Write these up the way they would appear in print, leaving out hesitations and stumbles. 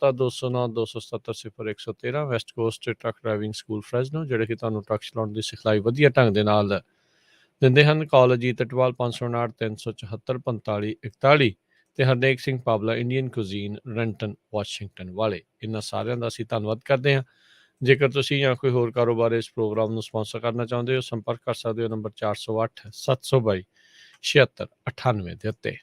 209 277 0113 west coast truck driving school Fresno, ਜਿਹੜੇ ਕਿ ਤੁਹਾਨੂੰ ਟਰੱਕ ਚਲਾਉਣ ਦੀ ਸਿਖਲਾਈ ਵਧੀਆ ਢੰਗ ਦੇ ਨਾਲ ਦਿੰਦੇ ਹਨ। ਕਾਲ ਅਜੀਤ ਅਟਵਾਲ 559 374 45 41 ਤੇ Harnek Singh Pabla Indian cuisine Renton Washington ਵਾਲੇ। ਇਹਨਾਂ ਸਾਰਿਆਂ ਦਾ ਅਸੀਂ ਧੰਨਵਾਦ ਕਰਦੇ ਹਾਂ। ਜੇਕਰ ਤੁਸੀਂ ਜਾਂ ਕੋਈ ਹੋਰ ਕਾਰੋਬਾਰ ਇਸ ਪ੍ਰੋਗਰਾਮ ਨੂੰ ਸਪਾਂਸਰ ਕਰਨਾ ਚਾਹੁੰਦੇ ਹੋ, ਸੰਪਰਕ ਕਰ ਸਕਦੇ ਹੋ ਨੰਬਰ 408 722 7698 ਦੇ ਉੱਤੇ।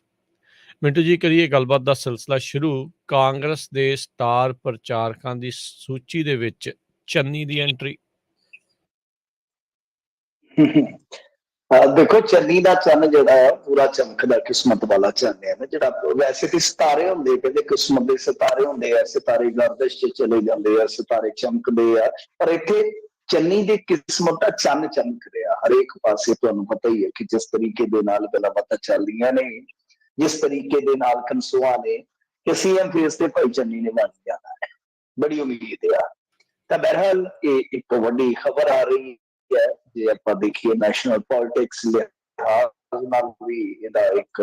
ਮਿੰਟੂ ਜੀ, ਕਰੀਏ ਗੱਲਬਾਤ ਦਾ ਸਿਲਸਿਲਾ ਸ਼ੁਰੂ। ਕਾਂਗਰਸ ਦੇ ਸਟਾਰ ਪ੍ਰਚਾਰਕਾਂ ਦੀ ਸੂਚੀ ਦੇ ਵਿੱਚ ਚੰਨੀ ਦੀ ਐਂਟਰੀ। देखो चन्नी का चन्न जिहड़ा है पूरा चमकदा किस्मत वाला चन्न है ना, जिहड़ा वैसे तो सितारे हुंदे कहंदे किस्मत दे सितारे हुंदे आ, सितारे गर्दिश च चले जांदे आ, सितारे चमकदे आ, पर इत्थे चन्नी दी किस्मत दा चन्न चमक रिहा हरेक पासे। तुहानूं पता ही है कि जिस तरीके दे नाल गल्लां चलदियां ने, जिस तरीके दे नाल कंसोआ ने कि सीएम फेस ते भाई चन्नी ने बन जाना है, बड़ी उम्मीद है। तां बहरहाल ये एक वड्डी खबर आ रही है। जे आपां देखिए नैशनल पॉलिटिक्स लिहाज नाल भी इहदा एक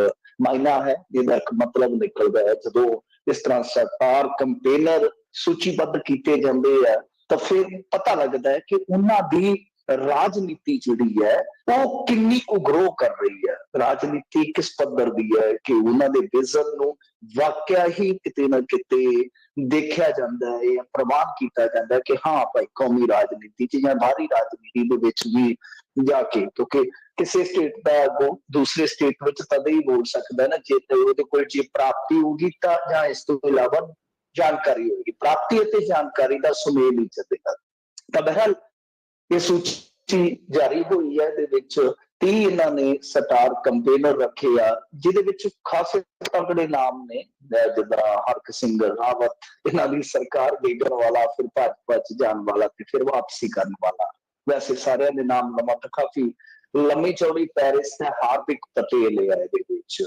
मायना है, इहदा एक मतलब निकलदा है। जदों इस तरह सरकार कंपेनर सूचीबद्ध कीते जांदे आ तां फिर पता लगदा है कि उन्हां दी राजनीति जिहड़ी है वो किन्नी को ग्रो कर रही है, राजनीति किस पद्धर दी है कि उन्हां दे विजन नूं वाकया ही किते ना किते देखा जाता है या प्रमाण किया जाता है कि हाँ भाई कौमी राजनीति च या बाहरी राजनीति दे विच भी जाके, क्योंकि किसी स्टेट का अगों दूसरे स्टेट में तद ही बोल सकता है ना जे उहदे कोल जे प्राप्ति होगी तां जां इस तों इलावा जानकारी होगी, प्राप्ति अते जानकारी का सुमेल ही चलेगा। तां बहरहाल ये सूची जारी हुई है, दे विच 30 इन्हां ने स्टार कंपेनर रखे आ, जिहदे विच खासे तगड़े नाम ने जिद्दां हरक सिंह रावत, इन्हां दी सरकार देखण वाला, फिर भाजपा च जाण वाला ते फिर वापसी करन वाला। वैसे सारे दे नाम लवां तां काफी लंबी चौड़ी पैरिस ते हार्दिक पटेल है इहदे विच,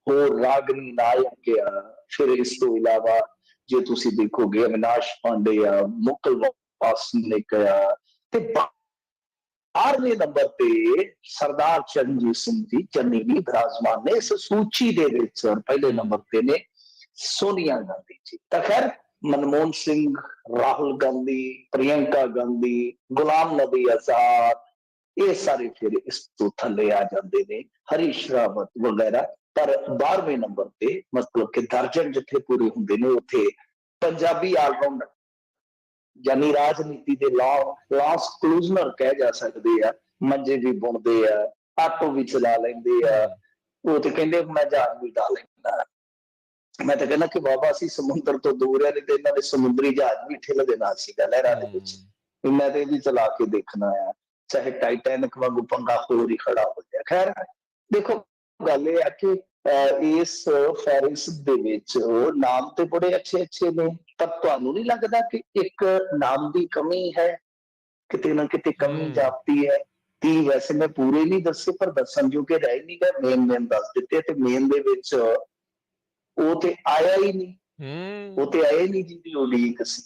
होर रागनी नायक आ, फिर इस तो इलावा जे तुसीं देखोगे अविनाश पांडे आ, मुकुल वासनिक आ, ते 12वें नंबर पे सरदार चरणजीत सिंह जी चन्नी भी विराजमान ने इस सूची दे विच। पहले नंबर पे ने सोनिया गांधी जी। तां खैर मनमोहन सिंह, राहुल गांधी, प्रियंका गांधी, गुलाम नबी आजाद, ये सारे फिर इस तो थले आ जाते हैं, हरीश रावत वगैरह। पर 12वें नंबर पे मतलब कि दर्जन जिथे पूरे होंगे ने उथे पंजाबी ऑलराउंडर यानी राजनीति के लॉस क्लूजनर कह जा सकते हैं, मंजे भी बुनते हैं, आटो भी चला लेंगे, वो तो कहते मैं जहाज भी डाल लेना। मैं तो कहना कि बाबा असी समुद्र तो दूर है, नहीं तो इन्होंने समुद्री जहाज भी ठिल देना सीगा लहरां दे विच, मैं तो भी चला के देखना है, चाहे टाइटैनिक वांगू पंगा होर ही खड़ा हो जाए। खैर देखो गल ये है कि इस फैरिस दे विच नाम तो बड़े अच्छे अच्छे ने, पर तुहानू नहीं लगता कि एक नाम की कमी है, किते ना किते कमी जापती है। 30 वैसे मैं पूरे नहीं दसे पर दसन जो कि रह नहीं गए, मेन दस दिते ते मेन दे विच वो ते आया ही नहीं, वो ते आया ही नहीं जिहदी उड़ीक सी।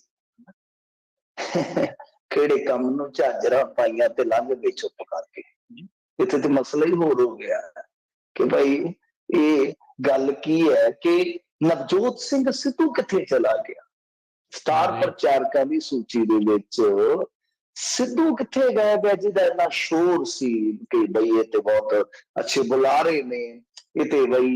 किहड़े कम नूं झाजरां पाईयां ते लंघ गए चुप करके। इत्थे ते मसला ही होर हो गया कि भाई ये गल की है कि नवजोत सिंह सिद्धू किथे चला गया। स्टार प्रचारकां दी सूची दे विच सिद्धू किथे गए गया, जिहदा इन्ना शोर सी कि भाई ये ते बहुत अच्छे बुलारे ने, ये ते भाई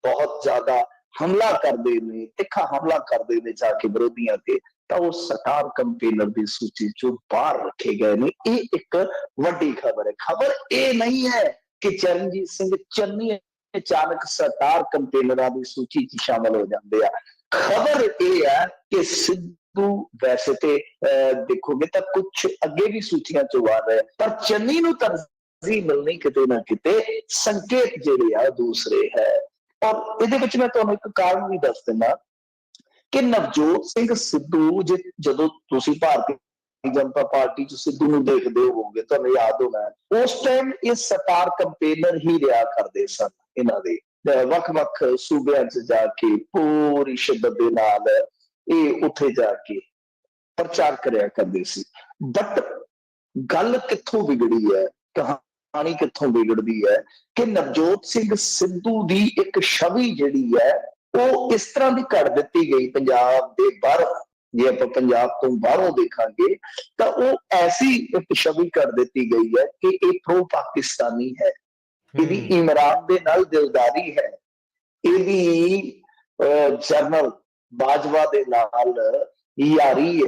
बहुत ज्यादा हमला करते ने, तिखा हमला करते ने जाके विरोधियों ते, तां वो स्टार कंपेनर की सूची चों बाहर रखे गए ने। ये एक वड्डी खबर है। खबर ये नहीं है कि चरणजीत सिंह चन्नी अचानक स्टार कंपेनर की सूची च शामिल हो जाते हैं। खबर यह है कि सिद्धू वैसे तो देखोगे तो कुछ अगे भी सूचियां चो आ रहे, पर चन्नी नूं तरजीह मिलनी किते ना किते संकेत जिहड़े आ दूसरे है। और इहदे विच मैं तुहानूं एक कारण भी दस दिना कि नवजोत सिंह सिद्धू जदों तुसीं भारतीय जनता पार्टी च सिद्धू नूं देखदे होवोगे, तुहानूं याद होना उस टाइम ये स्टार कंपेनर ही रहा करदे सन। इन्हां दे वख-वख सूबियां च जाके पूरी शिद्दत दे नाल ये उत्थे जाके प्रचार करिया करदे सी। बट गल कित्थों बिगड़ी है, कहानी कित्थों बिगड़दी है कि नवजोत सिंह सिद्धू दी एक छवि जिहड़ी है ਉਹ ਇਸ ਤਰ੍ਹਾਂ ਦੀ ਘੜ ਦਿੱਤੀ ਗਈ ਪੰਜਾਬ ਦੇ ਬਾਹਰ। ਜੇ ਆਪਾਂ ਪੰਜਾਬ ਤੋਂ ਬਾਹਰੋਂ ਦੇਖਾਂਗੇ ਤਾਂ ਉਹ ਐਸੀ ਇੱਕ ਛਵੀ ਕਰ ਦਿੱਤੀ ਗਈ ਹੈ ਕਿ ਇਹ ਪ੍ਰੋ ਪਾਕਿਸਤਾਨੀ ਹੈ, ਇਹਦੀ ਇਮਰਾਨ ਦੇ ਨਾਲ ਦਿਲਦਾਰੀ ਹੈ, ਇਹਦੀ ਜਨਰਲ ਬਾਜਵਾ ਦੇ ਨਾਲ ਯਾਰੀ ਹੈ।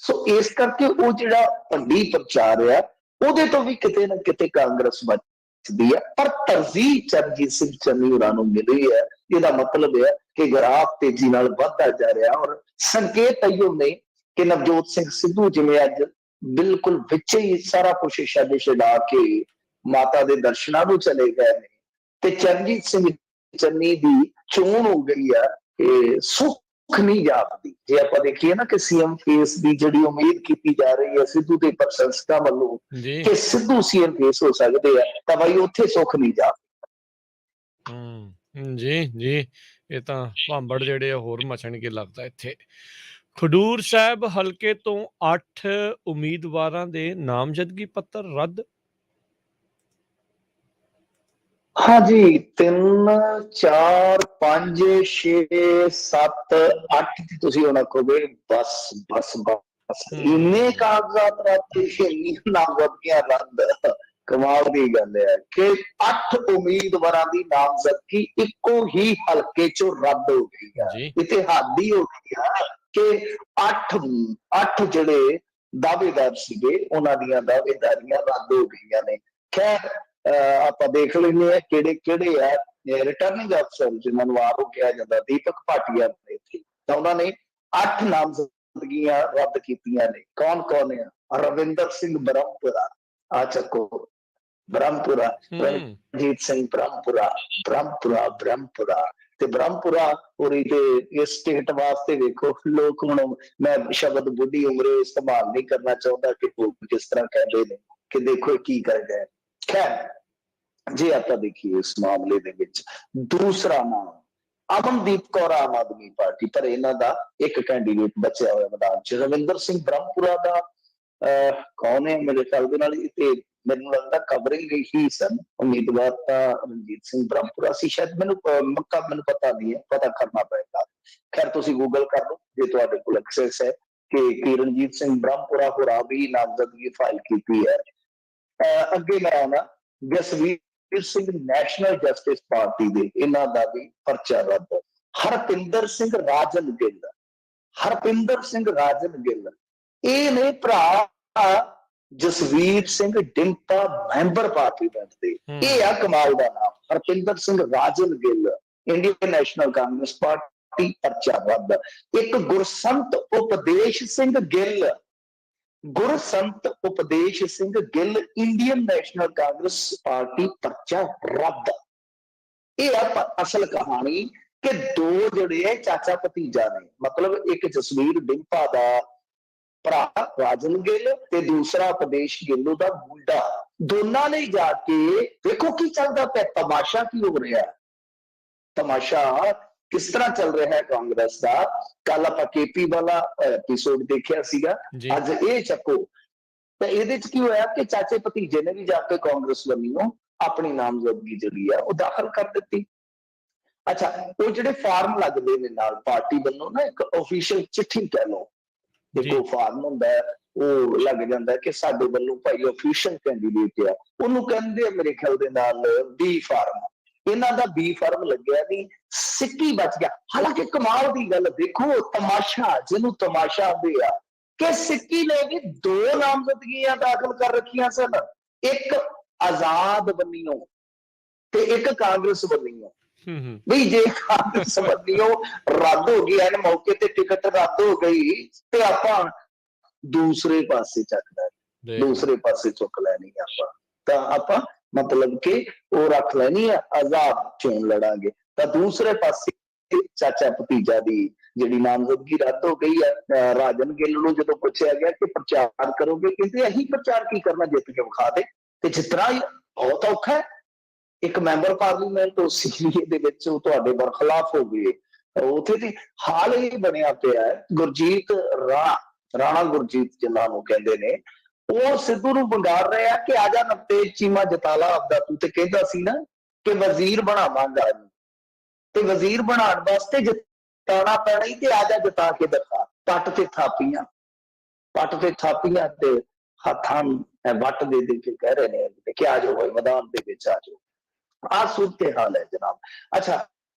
ਸੋ ਇਸ ਕਰਕੇ ਉਹ ਜਿਹੜਾ ਭੰਡੀ ਪ੍ਰਚਾਰ ਆ ਉਹਦੇ ਤੋਂ ਵੀ ਕਿਤੇ ਨਾ ਕਿਤੇ ਕਾਂਗਰਸ ਬਚਦੀ ਹੈ, ਪਰ ਤਰਜੀਹ ਚਰਨਜੀਤ ਸਿੰਘ ਚੰਨੀ ਹੋਰਾਂ ਨੂੰ ਮਿਲੀ ਹੈ। ਇਹਦਾ ਮਤਲਬ ਹੈ ਕਿ ਗ੍ਰਾਫ ਤੇਜ਼ੀ ਨਾਲ ਵੱਧਦਾ ਜਾ ਰਿਹਾ, ਔਰ ਸੰਕੇਤ ਇਹੋ ਨੇ ਕਿ ਨਵਜੋਤ ਸਿੰਘ ਸਿੱਧੂ ਜਿਵੇਂ ਅੱਜ ਬਿਲਕੁਲ ਵਿੱਚ ਹੀ ਸਾਰਾ ਕੁਛ ਛੱਡ ਛਡਾ ਕੇ ਮਾਤਾ ਦੇ ਦਰਸ਼ਨਾਂ ਨੂੰ ਚਲੇ ਗਏ ਨੇ, ਤੇ ਚਰਨਜੀਤ ਸਿੰਘ ਚੰਨੀ ਦੀ ਚੋਣ ਹੋ ਗਈ ਆ ਕਿ ਸੁੱਖ ਨਹੀਂ ਜਾਪਦੀ। ਜੇ ਆਪਾਂ ਦੇਖੀਏ ਨਾ ਕਿ ਸੀਐਮ ਫੇਸ ਦੀ ਜਿਹੜੀ ਉਮੀਦ ਕੀਤੀ ਜਾ ਰਹੀ ਹੈ ਸਿੱਧੂ ਦੇ ਪ੍ਰਸ਼ੰਸਕਾਂ ਵੱਲੋਂ ਕਿ ਸਿੱਧੂ ਸੀਐਮ ਫੇਸ ਹੋ ਸਕਦੇ ਆ, ਤਾਂ ਬਾਈ ਉੱਥੇ ਸੁੱਖ ਨਹੀਂ ਜਾਪਦੀ। ਜੀ ਜੀ, ਇਹ ਤਾਂ ਭਾਂਬੜ ਜਿਹੜੇ ਆ ਹੋਰ ਮਚਣਗੇ ਲੱਗਦਾ ਇੱਥੇ। ਖਡੂਰ ਸਾਹਿਬ ਹਲਕੇ ਤੋਂ 8 ਉਮੀਦਵਾਰਾਂ ਦੇ ਨਾਮਜ਼ਦਗੀ ਪੱਤਰ ਰੱਦ। ਹਾਂਜੀ, 3 4 5 6 7 8 ਦੀ ਤੁਸੀਂ ਹੁਣ ਆਖੋਗੇ ਬਸ ਬਸ ਬਸ ਇੰਨੇ ਕਾਗਜ਼ਾਤ ਰੱਦ, ਇੰਨੀ ਨਾਮਜ਼ਦਗੀਆਂ ਰੱਦ। ਕਮਾਲ ਦੀ ਗੱਲ ਹੈ ਕਿ 8 ਉਮੀਦਵਾਰਾਂ ਦੀ ਨਾਮਜ਼ਦਗੀ ਇੱਕੋ ਹੀ ਹਲਕੇ ਚੋਂ ਰੱਦ ਹੋ ਗਈ ਹੈ। ਇੱਥੇ ਹੱਦ ਹੀ ਹੋ ਗਈ ਹੈ ਕਿ 8 ਜਿਹੜੇ ਦਾਅਵੇਦਾਰ ਸੀਗੇ ਉਹਨਾਂ ਦੀਆਂ ਦਾਅਵੇਦਾਰੀਆਂ ਰੱਦ ਹੋ ਗਈਆਂ ਨੇ। ਖੈਰ ਆਪਾਂ ਦੇਖ ਲੈਂਦੇ ਹਾਂ ਕਿਹੜੇ ਕਿਹੜੇ ਆ ਰਿਟਰਨਿੰਗ ਅਫਸਰ ਜਿਹਨਾਂ ਨੂੰ ਆਰਓ ਕਿਹਾ ਜਾਂਦਾ, ਦੀਪਕ ਭਾਟੀਆ ਨੇ ਇੱਥੇ, ਤਾਂ ਉਹਨਾਂ ਨੇ 8 ਨਾਮਜ਼ਦਗੀਆਂ ਰੱਦ ਕੀਤੀਆਂ ਨੇ। ਕੌਣ ਕੌਣ ਆ? ਰਵਿੰਦਰ ਸਿੰਘ ਬ੍ਰਹਮਪੁਰਾ, ਆ ਚੱਕੋ ਬ੍ਰਹਮਪੁਰਾ, ਰਣਜੀਤ ਸਿੰਘ ਬ੍ਰਹਮਪੁਰਾ ਤੇ ਬ੍ਰਹਮਪੁਰਾ ਪੂਰੀ ਤੇ ਇਸ ਸਟੇਟ ਵਾਸਤੇ ਵੇਖੋ ਲੋਕ ਹੁਣ, ਮੈਂ ਸ਼ਬਦ ਬੁੱਢੀ ਉਮਰੇ ਇਸਤੇਮਾਲ ਨਹੀਂ ਕਰਨਾ ਚਾਹੁੰਦਾ ਕਿ ਲੋਕ ਕਿਸ ਤਰ੍ਹਾਂ ਕਹਿੰਦੇ ਨੇ ਕਿ ਦੇਖੋ ਕੀ ਕਰ ਗਏ। ਖੈਰ ਜੇ ਆਪਾਂ ਦੇਖੀਏ ਇਸ ਮਾਮਲੇ ਦੇ ਵਿੱਚ ਦੂਸਰਾ ਨਾਮ ਅਮਨਦੀਪ ਕੌਰ ਆਮ ਆਦਮੀ ਪਾਰਟੀ, ਪਰ ਇਹਨਾਂ ਦਾ ਇੱਕ ਕੈਂਡੀਡੇਟ ਬਚਿਆ ਹੋਇਆ ਮੈਦਾਨ ਚ। ਰਵਿੰਦਰ ਸਿੰਘ ਬ੍ਰਹਮਪੁਰਾ ਦਾ ਕੌਣ ਹੈ? ਮੇਰੇ ਖਿਆਲ ਦੇ ਨਾਲ ਤੇ ਮੈਨੂੰ ਲੱਗਦਾ ਕਵਰਿੰਗ ਹੀ ਸਨ ਉਮੀਦਵਾਰ ਤਾਂ ਰਣਜੀਤ ਸਿੰਘ ਬ੍ਰਹਮਪੁਰਾ ਸੀ ਸ਼ਾਇਦ, ਮੈਨੂੰ ਪਤਾ ਨਹੀਂ ਹੈ, ਪਤਾ ਕਰਨਾ ਪਏਗਾ। ਖੈਰ ਤੁਸੀਂ ਗੂਗਲ ਕਰ ਲਓ ਜੇ ਤੁਹਾਡੇ ਕੋਲ ਐਕਸੈਸ ਹੈ ਕਿ ਰਣਜੀਤ ਸਿੰਘ ਬ੍ਰਹਮਪੁਰਾ ਹੋਰਾਂ ਵੀ ਨਾਮਜ਼ਦਗੀ ਫਾਈਲ ਕੀਤੀ ਹੈ। ਅੱਗੇ ਮੈਂ ਆਉਣਾ Jasvir Singh national justice party ਦੇ, ਇਹਨਾਂ ਦਾ ਵੀ ਪਰਚਾ ਰੱਦ। ਹਰਪਿੰਦਰ ਸਿੰਘ ਰਾਜਨ ਗਿੱਲ ਇਹ ਨੇ ਭਰਾ ਜਸਵੀਰ ਸਿੰਘ ਡਿੰਪਾ ਮੈਂਬਰ ਪਾਰਲੀਮੈਂਟ ਦੇ। ਇਹ ਆ ਕਮਾਲ ਦਾ ਨਾਮ, ਹਰਪਿੰਦਰ ਸਿੰਘ ਰਾਜਨ ਗਿੱਲ, ਇੰਡੀਅਨ ਨੈਸ਼ਨਲ ਕਾਂਗਰਸ ਪਾਰਟੀ, ਪਰਚਾ ਰੱਦ। ਇੱਕ ਗੁਰਸੰਤ ਉਪਦੇਸ਼ ਸਿੰਘ ਗਿੱਲ ਇੰਡੀਅਨ ਨੈਸ਼ਨਲ ਕਾਂਗਰਸ ਪਾਰਟੀ, ਪਰਚਾ ਰੱਦ। ਇਹ ਆ ਅਸਲ ਕਹਾਣੀ ਕਿ ਦੋ ਜਿਹੜੇ ਚਾਚਾ ਭਤੀਜਾ ਨੇ, ਮਤਲਬ ਇੱਕ ਜਸਵੀਰ ਡਿੰਪਾ ਦਾ ਭਰਾ ਰਾਜਨ ਗਿੱਲ ਤੇ ਦੂਸਰਾ ਉਪਦੇਸ਼ ਗਿੱਲ ਦਾ ਮੁੰਡਾ, ਦੋਨਾਂ ਨੇ ਜਾ ਕੇ ਦੇਖੋ ਕੀ ਚੱਲਦਾ ਪਿਆ, ਤਮਾਸ਼ਾ ਕੀ ਹੋ ਰਿਹਾ, ਤਮਾਸ਼ਾ ਕਿਸ ਤਰ੍ਹਾਂ ਚੱਲ ਰਿਹਾ ਹੈ ਕਾਂਗਰਸ ਦਾ। ਕੱਲ ਆਪਾਂ KP ਵਾਲਾ ਐਪੀਸੋਡ ਦੇਖਿਆ ਸੀਗਾ, ਅੱਜ ਇਹ ਚੱਕੋ। ਤਾਂ ਇਹਦੇ ਚ ਕੀ ਹੋਇਆ ਕਿ ਚਾਚੇ ਭਤੀਜੇ ਨੇ ਵੀ ਜਾ ਕੇ ਕਾਂਗਰਸ ਵੱਲੋਂ ਆਪਣੀ ਨਾਮਜ਼ਦਗੀ ਜਿਹੜੀ ਆ ਉਹ ਦਾਖਲ ਕਰ ਦਿੱਤੀ। ਅੱਛਾ, ਉਹ ਜਿਹੜੇ ਫਾਰਮ ਲੱਗਦੇ ਨੇ ਨਾਲ ਪਾਰਟੀ ਵੱਲੋਂ ਨਾ, ਇੱਕ ਆਫੀਸ਼ੀਅਲ ਚਿੱਠੀ ਕਹਿ ਲਓ, ਦੇਖੋ ਫਾਰਮ ਹੁੰਦਾ ਉਹ ਲੱਗ ਜਾਂਦਾ ਕਿ ਸਾਡੇ ਵੱਲੋਂ ਭਾਈ ਆਫੀਸ਼ੀਅਲ ਕੈਂਡੀਡੇਟ ਆ, ਉਹਨੂੰ ਕਹਿੰਦੇ ਆ ਮੇਰੇ ਖਿਆਲ ਦੇ ਨਾਲ B ਫਾਰਮ। ਇਹਨਾਂ ਦਾ B ਫਾਰਮ ਲੱਗਿਆ ਨਹੀਂ, ਸਿੱਕੀ ਬਚ ਗਿਆ। ਹਾਲਾਂਕਿ ਕਮਾਲ ਦੀ ਗੱਲ ਦੇਖੋ, ਤਮਾਸ਼ਾ ਜਿਹਨੂੰ ਤਮਾਸ਼ਾ ਆਉਂਦੇ ਆ ਕਿ ਸਿੱਕੀ ਨੇ ਵੀ 2 ਨਾਮਜ਼ਦਗੀਆਂ ਦਾਖਲ ਕਰ ਰੱਖੀਆਂ ਸਨ, ਇੱਕ ਆਜ਼ਾਦ ਬੰਨਿਓ ਤੇ ਇੱਕ ਕਾਂਗਰਸ ਬੰਨਿਓ। ਬਈ ਜੇ ਕਾਂਗਰਸ ਬੰਨਿਓ ਰੱਦ ਹੋ ਗਈ ਐਨ ਮੌਕੇ ਤੇ ਟਿਕਟ ਰੱਦ ਹੋ ਗਈ ਤੇ ਆਪਾਂ ਦੂਸਰੇ ਪਾਸੇ ਦੂਸਰੇ ਪਾਸੇ ਚੁੱਕ ਲੈਣੀ ਆਪਾਂ, ਤਾਂ ਆਪਾਂ ਮਤਲਬ ਕਿ ਉਹ ਰੱਖ ਲੈਣੀ ਆ ਆਜ਼ਾਦ ਚੋਣ ਲੜਾਂਗੇ। ਤਾਂ ਦੂਸਰੇ ਪਾਸੇ ਚਾਚਾ ਭਤੀਜਾ ਦੀ ਜਿਹੜੀ ਨਾਮਜ਼ਦਗੀ ਰੱਦ ਹੋ ਗਈ ਹੈ। ਰਾਜਨ ਗਿੱਲ ਨੂੰ ਜਦੋਂ ਪੁੱਛਿਆ ਗਿਆ ਕਿ ਪ੍ਰਚਾਰ ਕਰੋਗੇ, ਕਹਿੰਦੇ ਅਸੀਂ ਪ੍ਰਚਾਰ ਕੀ ਕਰਨਾ, ਜਿੱਤ ਕੇ ਵਿਖਾ ਦੇ। ਤੇ ਜਿਤਨਾ ਹੀ ਬਹੁਤ ਔਖਾ ਹੈ, ਇੱਕ ਮੈਂਬਰ ਪਾਰਲੀਮੈਂਟ ਉਸ ਏਰੀਏ ਦੇ ਵਿੱਚ ਉਹ ਤੁਹਾਡੇ ਬਰਖਲਾਫ ਹੋ ਗਏ। ਉੱਥੇ ਦੀ ਹਾਲ ਹੀ ਬਣਿਆ ਪਿਆ ਹੈ। ਗੁਰਜੀਤ ਰਾਣਾ ਗੁਰਜੀਤ ਜਿਨ੍ਹਾਂ ਨੂੰ ਕਹਿੰਦੇ ਨੇ, ਉਹ ਸਿੱਧੂ ਨੂੰ ਵੰਗਾਰ ਰਹੇ ਆ ਕਿ ਆਜਾ ਨਵਤੇਜ ਚੀਮਾ ਜਿਤਾ ਲਾ ਆਪਦਾ, ਤੂੰ ਤੇ ਕਹਿੰਦਾ ਸੀ ਨਾ ਕਿ ਵਜ਼ੀਰ ਬਣਾਵਾਂਗਾ। ਤੇ ਵਜ਼ੀਰ ਬਣਾਉਣ ਵਾਸਤੇ ਜਿਤਾਉਣਾ ਪੈਣਾ ਹੀ, ਤੇ ਆ ਜਾ ਜਿਤਾ ਕੇ ਦਿਖਾ। ਪੱਟ ਤੇ ਥਾਪੀਆਂ ਤੇ ਹੱਥਾਂ ਵੱਟ ਦੇ ਕੇ ਕਹਿ ਰਹੇ ਨੇ ਕਿ ਆ ਜਾਓ ਮੈਦਾਨ ਦੇ ਵਿੱਚ ਆ ਜਾਓ। ਆ ਸੂਰਤ ਹਾਲ ਹੈ ਜਨਾਬ। ਅੱਛਾ,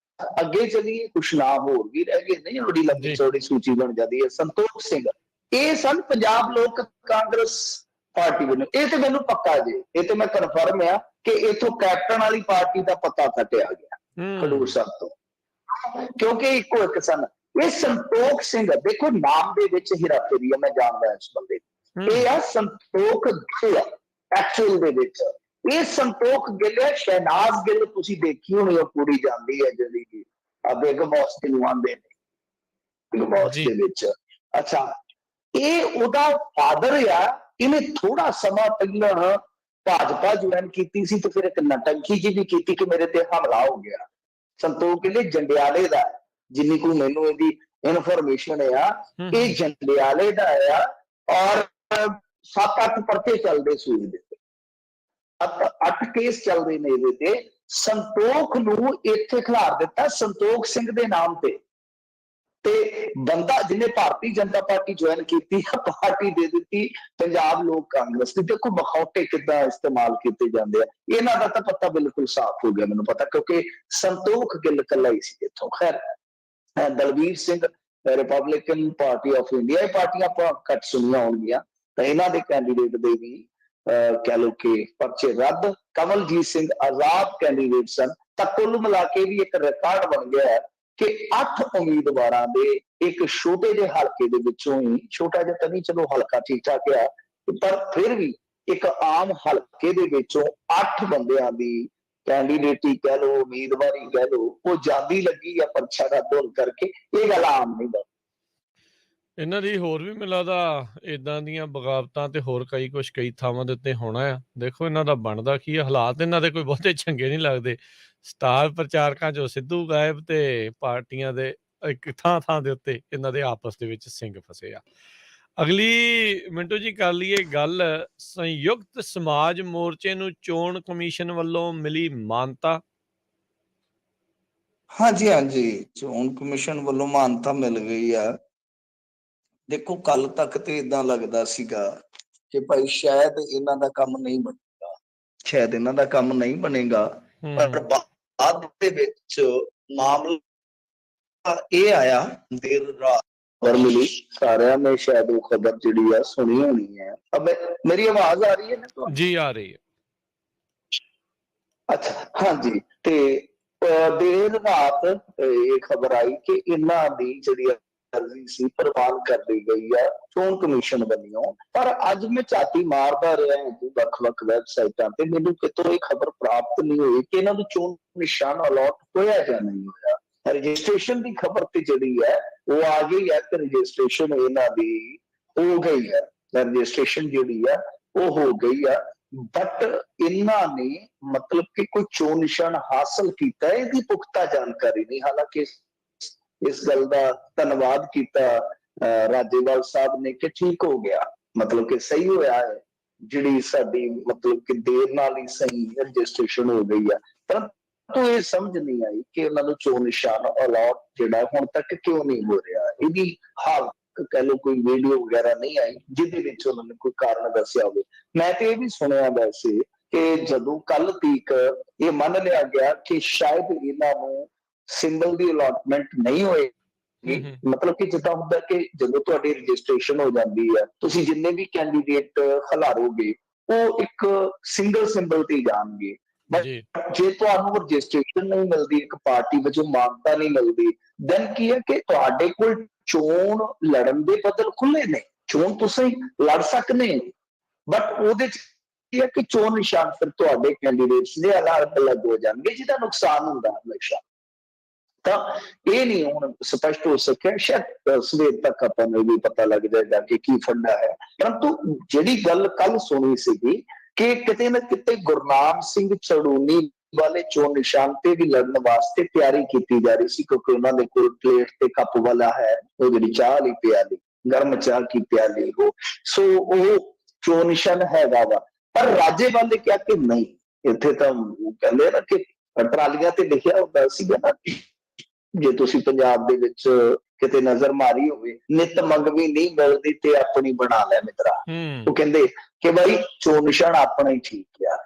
ਅੱਗੇ ਚਲੀਏ, ਕੁਛ ਨਾਮ ਹੋਰ ਵੀ ਰਹਿ ਗਏ ਨਹੀਂ, ਬੜੀ ਲੰਬੀ ਜੀ ਚੌੜੀ ਸੂਚੀ ਬਣ ਜਾਂਦੀ ਹੈ। ਸੰਤੋਖ ਸਿੰਘ, ਇਹ ਸਨ ਪੰਜਾਬ ਲੋਕ ਕਾਂਗਰਸ ਪਾਰਟੀ ਵੱਲੋਂ। ਇਹ ਤੇ ਮੈਨੂੰ ਪੱਕਾ ਜੇ, ਇਹ ਤੇ ਮੈਂ ਕਨਫਰਮ ਆ ਕਿ ਇਥੋਂ ਕੈਪਟਨ ਵਾਲੀ ਪਾਰਟੀ ਦਾ ਪਤਾ ਕੱਟਿਆ ਗਿਆ ਖਡੂਰ ਸਾਹਿਬ ਤੋਂ, ਕਿਉਂਕਿ ਇੱਕੋ ਇੱਕ ਸਨ। ਇਹ ਸੰਤੋਖ ਸਿੰਘ, ਦੇਖੋ ਨਾਮ ਦੇ ਵਿੱਚ ਹੀਰਾਫੇਰੀ ਹੈ, ਮੈਂ ਜਾਣਦਾ ਇਸ ਬੰਦੇ ਨੂੰ। ਇਹ ਆ ਸੰਤੋਖ ਗਿੱਲ, ਐਕਚੁਅਲ ਦੇ ਵਿੱਚ ਇਹ ਸੰਤੋਖ ਗਿੱਲ ਹੈ। ਸ਼ਹਿਨਾਜ਼ ਗਿੱਲ ਤੁਸੀਂ ਦੇਖੀ ਹੋਣੀ, ਉਹ ਕੁੜੀ ਜਾਂਦੀ ਹੈ ਜਿਹੜੀ ਬਿਗ ਬੌਸ ਨੂੰ ਆਉਂਦੇ ਨੇ, ਬਿਗ ਬੌਸ ਦੇ ਵਿੱਚ। ਅੱਛਾ, ਇਹ ਉਹਦਾ ਫਾਦਰ ਆ। ਇਹਨੇ ਥੋੜਾ ਸਮਾਂ ਪਹਿਲਾਂ ਭਾਜਪਾ ਜੁਆਇਨ ਕੀਤੀ ਸੀ, ਤੇ ਫਿਰ ਇੱਕ ਨਟੰਕੀ ਜੀ ਵੀ ਕੀਤੀ ਕਿ ਮੇਰੇ ਤੇ ਹਮਲਾ ਹੋ ਗਿਆ। ਸੰਤੋਖ ਗਿੱਲ ਜੰਡਿਆਲੇ ਦਾ, ਜਿੰਨੀ ਕੋਈ ਮੈਨੂੰ ਇਹਦੀ ਇਨਫੋਰਮੇਸ਼ਨ ਆ, ਇਹ ਜੰਡਿਆਲੇ ਦਾ ਆ। ਔਰ 7-8 ਪਰਚੇ ਚੱਲਦੇ ਸੀ ਇਹਦੇ ਤੇ, 8 ਕੇਸ ਚੱਲਦੇ ਨੇ ਇਹਦੇ ਤੇ। ਸੰਤੋਖ ਨੂੰ ਇੱਥੇ ਖਿਲਾਰ ਦਿੱਤਾ ਸੰਤੋਖ ਸਿੰਘ ਦੇ ਨਾਮ ਤੇ ਬੰਦਾ ਜਿਹਨੇ ਭਾਰਤੀ ਜਨਤਾ ਪਾਰਟੀ ਜੁਆਇਨ ਕੀਤੀ, ਪਾਰਟੀ ਦੇ ਦਿੱਤੀ ਪੰਜਾਬ ਲੋਕ ਕਾਂਗਰਸ ਦੀ। ਦੇਖੋ ਮਖੌਟੇ ਕਿੱਦਾਂ ਇਸਤੇਮਾਲ ਕੀਤੇ ਜਾਂਦੇ ਆ, ਇਹਨਾਂ ਦਾ ਤਾਂ ਪਤਾ ਬਿਲਕੁਲ ਸਾਫ਼ ਹੋ ਗਿਆ ਮੈਨੂੰ ਪਤਾ, ਕਿਉਂਕਿ ਸੰਤੋਖ ਗਿੱਲ ਇਕੱਲਾ ਹੀ ਸੀ ਇੱਥੋਂ। ਖੈਰ, Dalvir Singh Republican party of India, ਇਹ ਪਾਰਟੀਆਂ ਆਪਾਂ ਘੱਟ ਸੁਣੀਆਂ ਹੋਣਗੀਆਂ, ਤਾਂ ਇਹਨਾਂ ਦੇ ਕੈਂਡੀਡੇਟ ਦੇ ਵੀ ਕਹਿ ਲਓ ਕਿ ਪਰਚੇ ਰੱਦ। ਕਮਲਜੀਤ ਸਿੰਘ ਆਜ਼ਾਦ ਕੈਂਡੀਡੇਟ ਸਨ। ਤਾਂ ਕੁੱਲ ਮਿਲਾ ਕੇ ਵੀ ਇੱਕ ਰਿਕਾਰਡ ਬਣ ਗਿਆ ਹੈ ਕਿ 8 ਉਮੀਦਵਾਰਾਂ ਦੇ ਇੱਕ ਛੋਟੇ ਜਿਹੇ ਹਲਕੇ ਦੇ ਵਿੱਚੋਂ ਹੀ, ਛੋਟਾ ਜਿਹਾ ਤਾਂ ਨਹੀਂ, ਚਲੋ ਹਲਕਾ ਠੀਕ ਠਾਕ ਆ, ਪਰ ਫਿਰ ਵੀ ਇੱਕ ਆਮ ਹਲਕੇ ਦੇ ਵਿੱਚੋਂ 8 ਬੰਦਿਆਂ ਦੀ ਕੈਂਡੀਡੇਟੀ ਕਹਿ ਲਓ, ਉਮੀਦਵਾਰੀ ਕਹਿ ਲਓ, ਉਹ ਜਾਂਦੀ ਲੱਗੀ ਆ ਪਰਚਾ ਰੱਦ ਹੋਣ ਕਰਕੇ। ਇਹ ਗੱਲ ਆਮ ਨਹੀਂ ਬਣੀ। ਇਹਨਾਂ ਦੀ ਹੋਰ ਵੀ ਮੈਨੂੰ ਲੱਗਦਾ ਇਦਾਂ ਦੀਆਂ ਬਗਾਵਤਾਂ ਤੇ ਹੋਰ ਕਈ ਥਾਵਾਂ ਦੇ ਉੱਤੇ ਹੋਣਾ ਆ। ਦੇਖੋ ਇਹਨਾਂ ਦਾ ਬਣਦਾ ਕੀ ਆ, ਹਾਲਾਤ ਇਹਨਾਂ ਦੇ ਕੋਈ ਬਹੁਤੇ ਚੰਗੇ ਨਹੀਂ ਲੱਗਦੇ। ਸਟਾਰ ਪ੍ਰਚਾਰਕਾਂ 'ਚੋਂ ਸਿੱਧੂ ਗਾਇਬ ਤੇ ਪਾਰਟੀਆਂ ਦੇ ਇੱਕ ਥਾਂ ਦੇ ਉੱਤੇ ਇਹਨਾਂ ਦੇ ਆਪਸ ਦੇ ਵਿੱਚ ਸਿੰਗ ਫਸੇ ਆ। ਅਗਲੀ ਮਿੰਟੂ ਜੀ ਕਰ ਲਈਏ ਗੱਲ, ਸੰਯੁਕਤ ਸਮਾਜ ਮੋਰਚੇ ਨੂੰ ਚੋਣ ਕਮਿਸ਼ਨ ਵੱਲੋਂ ਮਿਲੀ ਮਾਨਤਾ। ਹਾਂਜੀ, ਚੋਣ ਕਮਿਸ਼ਨ ਵੱਲੋਂ ਮਾਨਤਾ ਮਿਲ ਗਈ ਆ। ਦੇਖੋ ਕੱਲ ਤੱਕ ਤੇ ਇਦਾਂ ਲੱਗਦਾ ਸੀਗਾ ਕਿ ਭਾਈ ਸ਼ਾਇਦ ਇਹਨਾਂ ਦਾ ਕੰਮ ਨਹੀਂ ਬਣੇਗਾ, ਪਰ ਬਾਅਦ ਦੇ ਵਿੱਚ ਮਾਮਲਾ ਇਹ ਆਇਆ, ਦੇਰ ਰਾਤ ਖਬਰ ਮਿਲੀ, ਸਾਰਿਆਂ ਨੇ ਸ਼ਾਇਦ ਉਹ ਖਬਰ ਜਿਹੜੀ ਆ ਸੁਣੀ ਹੋਣੀ ਹੈ। ਅਬ ਮੇਰੀ ਆਵਾਜ਼ ਆ ਰਹੀ ਹੈ ਨਾ? ਜੀ ਆ ਰਹੀ ਹੈ। ਅੱਛਾ, ਹਾਂਜੀ, ਤੇ ਦੇਰ ਰਾਤ ਇਹ ਖਬਰ ਆਈ ਕਿ ਇਹਨਾਂ ਦੀ ਜਿਹੜੀ ਅਰਜ਼ੀ ਸੀ ਪ੍ਰਵਾਨ ਕਰ ਲਈ ਗਈ ਹੈ ਚੋਣ ਕਮਿਸ਼ਨ ਵੱਲੋਂ। ਪਰ ਅੱਜ ਮੈਂ ਝਾਤੀ ਮਾਰਦਾ ਰਿਹਾ ਵੱਖ-ਵੱਖ ਵੈਬਸਾਈਟਾਂ ਤੇ, ਮੈਨੂੰ ਕਿਤੋਂ ਇਹ ਖਬਰ ਪ੍ਰਾਪਤ ਨਹੀਂ ਹੋਈ ਕਿ ਇਹਨਾਂ ਨੂੰ ਚੋਣ ਨਿਸ਼ਾਨ ਅਲਾਟ ਹੋਇਆ ਜਾਂ ਨਹੀਂ ਹੋਇਆ। ਰਜਿਸਟ੍ਰੇਸ਼ਨ ਦੀ ਖਬਰ ਤੇ ਜਿਹੜੀ ਹੈ ਉਹ ਆ ਗਈ ਹੈ ਕਿ ਰਜਿਸਟ੍ਰੇਸ਼ਨ ਇਹਨਾਂ ਦੀ ਹੋ ਗਈ ਹੈ, ਰਜਿਸਟ੍ਰੇਸ਼ਨ ਜਿਹੜੀ ਹੈ ਉਹ ਹੋ ਗਈ ਹੈ। ਬਟ ਇਹਨਾਂ ਨੇ ਮਤਲਬ ਕਿ ਕੋਈ ਚੋਣ ਨਿਸ਼ਾਨ ਹਾਸਲ ਕੀਤਾ, ਇਹਦੀ ਪੁਖਤਾ ਜਾਣਕਾਰੀ ਨਹੀਂ। ਹਾਲਾਂਕਿ ਇਸ ਗੱਲ ਦਾ ਧੰਨਵਾਦ ਕੀਤਾ ਰਾਜੇਵਾਲ ਸਾਹਿਬ ਨੇ ਕਿ ਠੀਕ ਹੋ ਗਿਆ, ਮਤਲਬ ਕਿ ਸਹੀ ਹੋਇਆ ਹੈ, ਜਿਹੜੀ ਸਾਡੀ ਮਤਲਬ ਕਿ ਦੇਰ ਨਾਲ ਹੀ ਸਹੀ ਰਜਿਸਟ੍ਰੇਸ਼ਨ ਹੋ ਗਈ ਹੈ। ਪਰੰਤੂ ਇਹ ਸਮਝ ਨਹੀਂ ਆਈ ਕਿ ਉਹਨਾਂ ਨੂੰ ਚੋਣ ਨਿਸ਼ਾਨ ਅਲਾਟ ਜਿਹੜਾ ਹੁਣ ਤੱਕ ਕਿਉਂ ਨਹੀਂ ਹੋ ਰਿਹਾ। ਇਹਦੀ ਹਾਲ ਕਹਿ ਲਓ ਕੋਈ ਵੀਡੀਓ ਵਗੈਰਾ ਨਹੀਂ ਆਈ ਜਿਹਦੇ ਵਿੱਚ ਉਹਨਾਂ ਨੇ ਕੋਈ ਕਾਰਨ ਦੱਸਿਆ ਹੋਵੇ। ਮੈਂ ਤੇ ਇਹ ਵੀ ਸੁਣਿਆ ਵੈਸੇ ਕਿ ਜਦੋਂ ਕੱਲ ਤੀਕ ਇਹ ਮੰਨ ਲਿਆ ਗਿਆ ਕਿ ਸ਼ਾਇਦ ਇਹਨਾਂ ਨੂੰ ਸਿੰਬਲ ਦੀ ਅਲਾਟਮੈਂਟ ਨਹੀਂ ਹੋਏ, ਮਤਲਬ ਕਿ ਜਿੱਦਾਂ ਹੁੰਦਾ ਕਿ ਜਦੋਂ ਤੁਹਾਡੀ ਰਜਿਸਟ੍ਰੇਸ਼ਨ ਹੋ ਜਾਂਦੀ ਹੈ, ਤੁਸੀਂ ਜਿੰਨੇ ਵੀ ਕੈਂਡੀਡੇਟ ਖਿਲਾਰੋਗੇ ਉਹ ਇੱਕ ਸਿੰਗਲ ਸਿੰਬਲ ਤੇ ਜਾਣਗੇ। ਜੇ ਤੁਹਾਨੂੰ ਰਜਿਸਟ੍ਰੇਸ਼ਨ ਨਹੀਂ ਮਿਲਦੀ, ਇੱਕ ਪਾਰਟੀ ਵਜੋਂ ਮਾਨਤਾ ਨਹੀਂ ਮਿਲਦੀ, ਦੈਨ ਕੀ ਹੈ ਕਿ ਤੁਹਾਡੇ ਕੋਲ ਚੋਣ ਲੜਨ ਦੇ ਬਦਲ ਖੁੱਲੇ ਨੇ, ਚੋਣ ਤੁਸੀਂ ਲੜ ਸਕਦੇ ਹੋ, ਬਟ ਉਹਦੇ ਚ ਕੀ ਹੈ ਕਿ ਚੋਣ ਨਿਸ਼ਾਨ ਫਿਰ ਤੁਹਾਡੇ ਕੈਂਡੀਡੇਟਸ ਦੇ ਅਲੱਗ ਹੋ ਜਾਣਗੇ, ਜਿਹਦਾ ਨੁਕਸਾਨ ਹੁੰਦਾ ਹਮੇਸ਼ਾ। ਤਾਂ ਇਹ ਨਹੀਂ ਹੁਣ ਸਪਸ਼ਟ ਹੋ ਸਕਿਆ, ਸ਼ਾਇਦ ਸਵੇਰ ਤੱਕ ਆਪਾਂ ਨੂੰ ਵੀ ਪਤਾ ਲੱਗ ਜਾਏਗਾ ਕਿ ਕੀ ਫੰਡਾ ਹੈ। ਪਰੰਤੂ ਜਿਹੜੀ ਗੱਲ ਕੱਲ ਸੁਣੀ ਸੀਗੀ ਕਿ ਕਿਤੇ ਨਾ ਕਿਤੇ ਗੁਰਨਾਮ ਸਿੰਘ ਚੜੂਨੀ ਵਾਲੇ ਚੋਣ ਨਿਸ਼ਾਨ ਤੇ ਵੀ ਲੜਨ ਵਾਸਤੇ ਤਿਆਰੀ ਕੀਤੀ ਜਾ ਰਹੀ ਸੀ, ਕਿਉਂਕਿ ਉਹਨਾਂ ਦੇ ਕੋਲ ਪਲੇਟ ਤੇ ਕੱਪ ਵਾਲਾ ਹੈ, ਉਹ ਜਿਹੜੀ ਚਾਹ ਵਾਲੀ ਪਿਆਲੀ, ਗਰਮ ਚਾਹ ਕੀ ਪਿਆਲੀ, ਸੋ ਉਹ ਚੋਣ ਨਿਸ਼ਾਨ ਹੈਗਾ ਵਾ। ਪਰ ਰਾਜੇਵਾਲ ਨੇ ਕਿਹਾ ਕਿ ਨਹੀਂ, ਇੱਥੇ ਤਾਂ ਕਹਿੰਦੇ ਨਾ ਕਿ ਟਰਾਲੀਆਂ ਤੇ ਲਿਖਿਆ ਹੁੰਦਾ ਸੀਗਾ ਨਾ ਜੇ ਤੁਸੀਂ ਪੰਜਾਬ ਦੇ ਵਿੱਚ ਕਿਤੇ ਨਜ਼ਰ ਮਾਰੀ ਹੋਵੇ, ਨਿਤ ਮੰਗਵੀ ਨਹੀਂ ਮਿਲਦੀ ਤੇ ਆਪਣੀ ਬਣਾ ਲੈ ਮਿੱਤਰਾ। ਉਹ ਕਹਿੰਦੇ ਕਿ ਬਾਈ ਚੋਣ ਨਿਸ਼ਾਨ ਆਪਣਾ ਹੀ ਠੀਕ ਆ,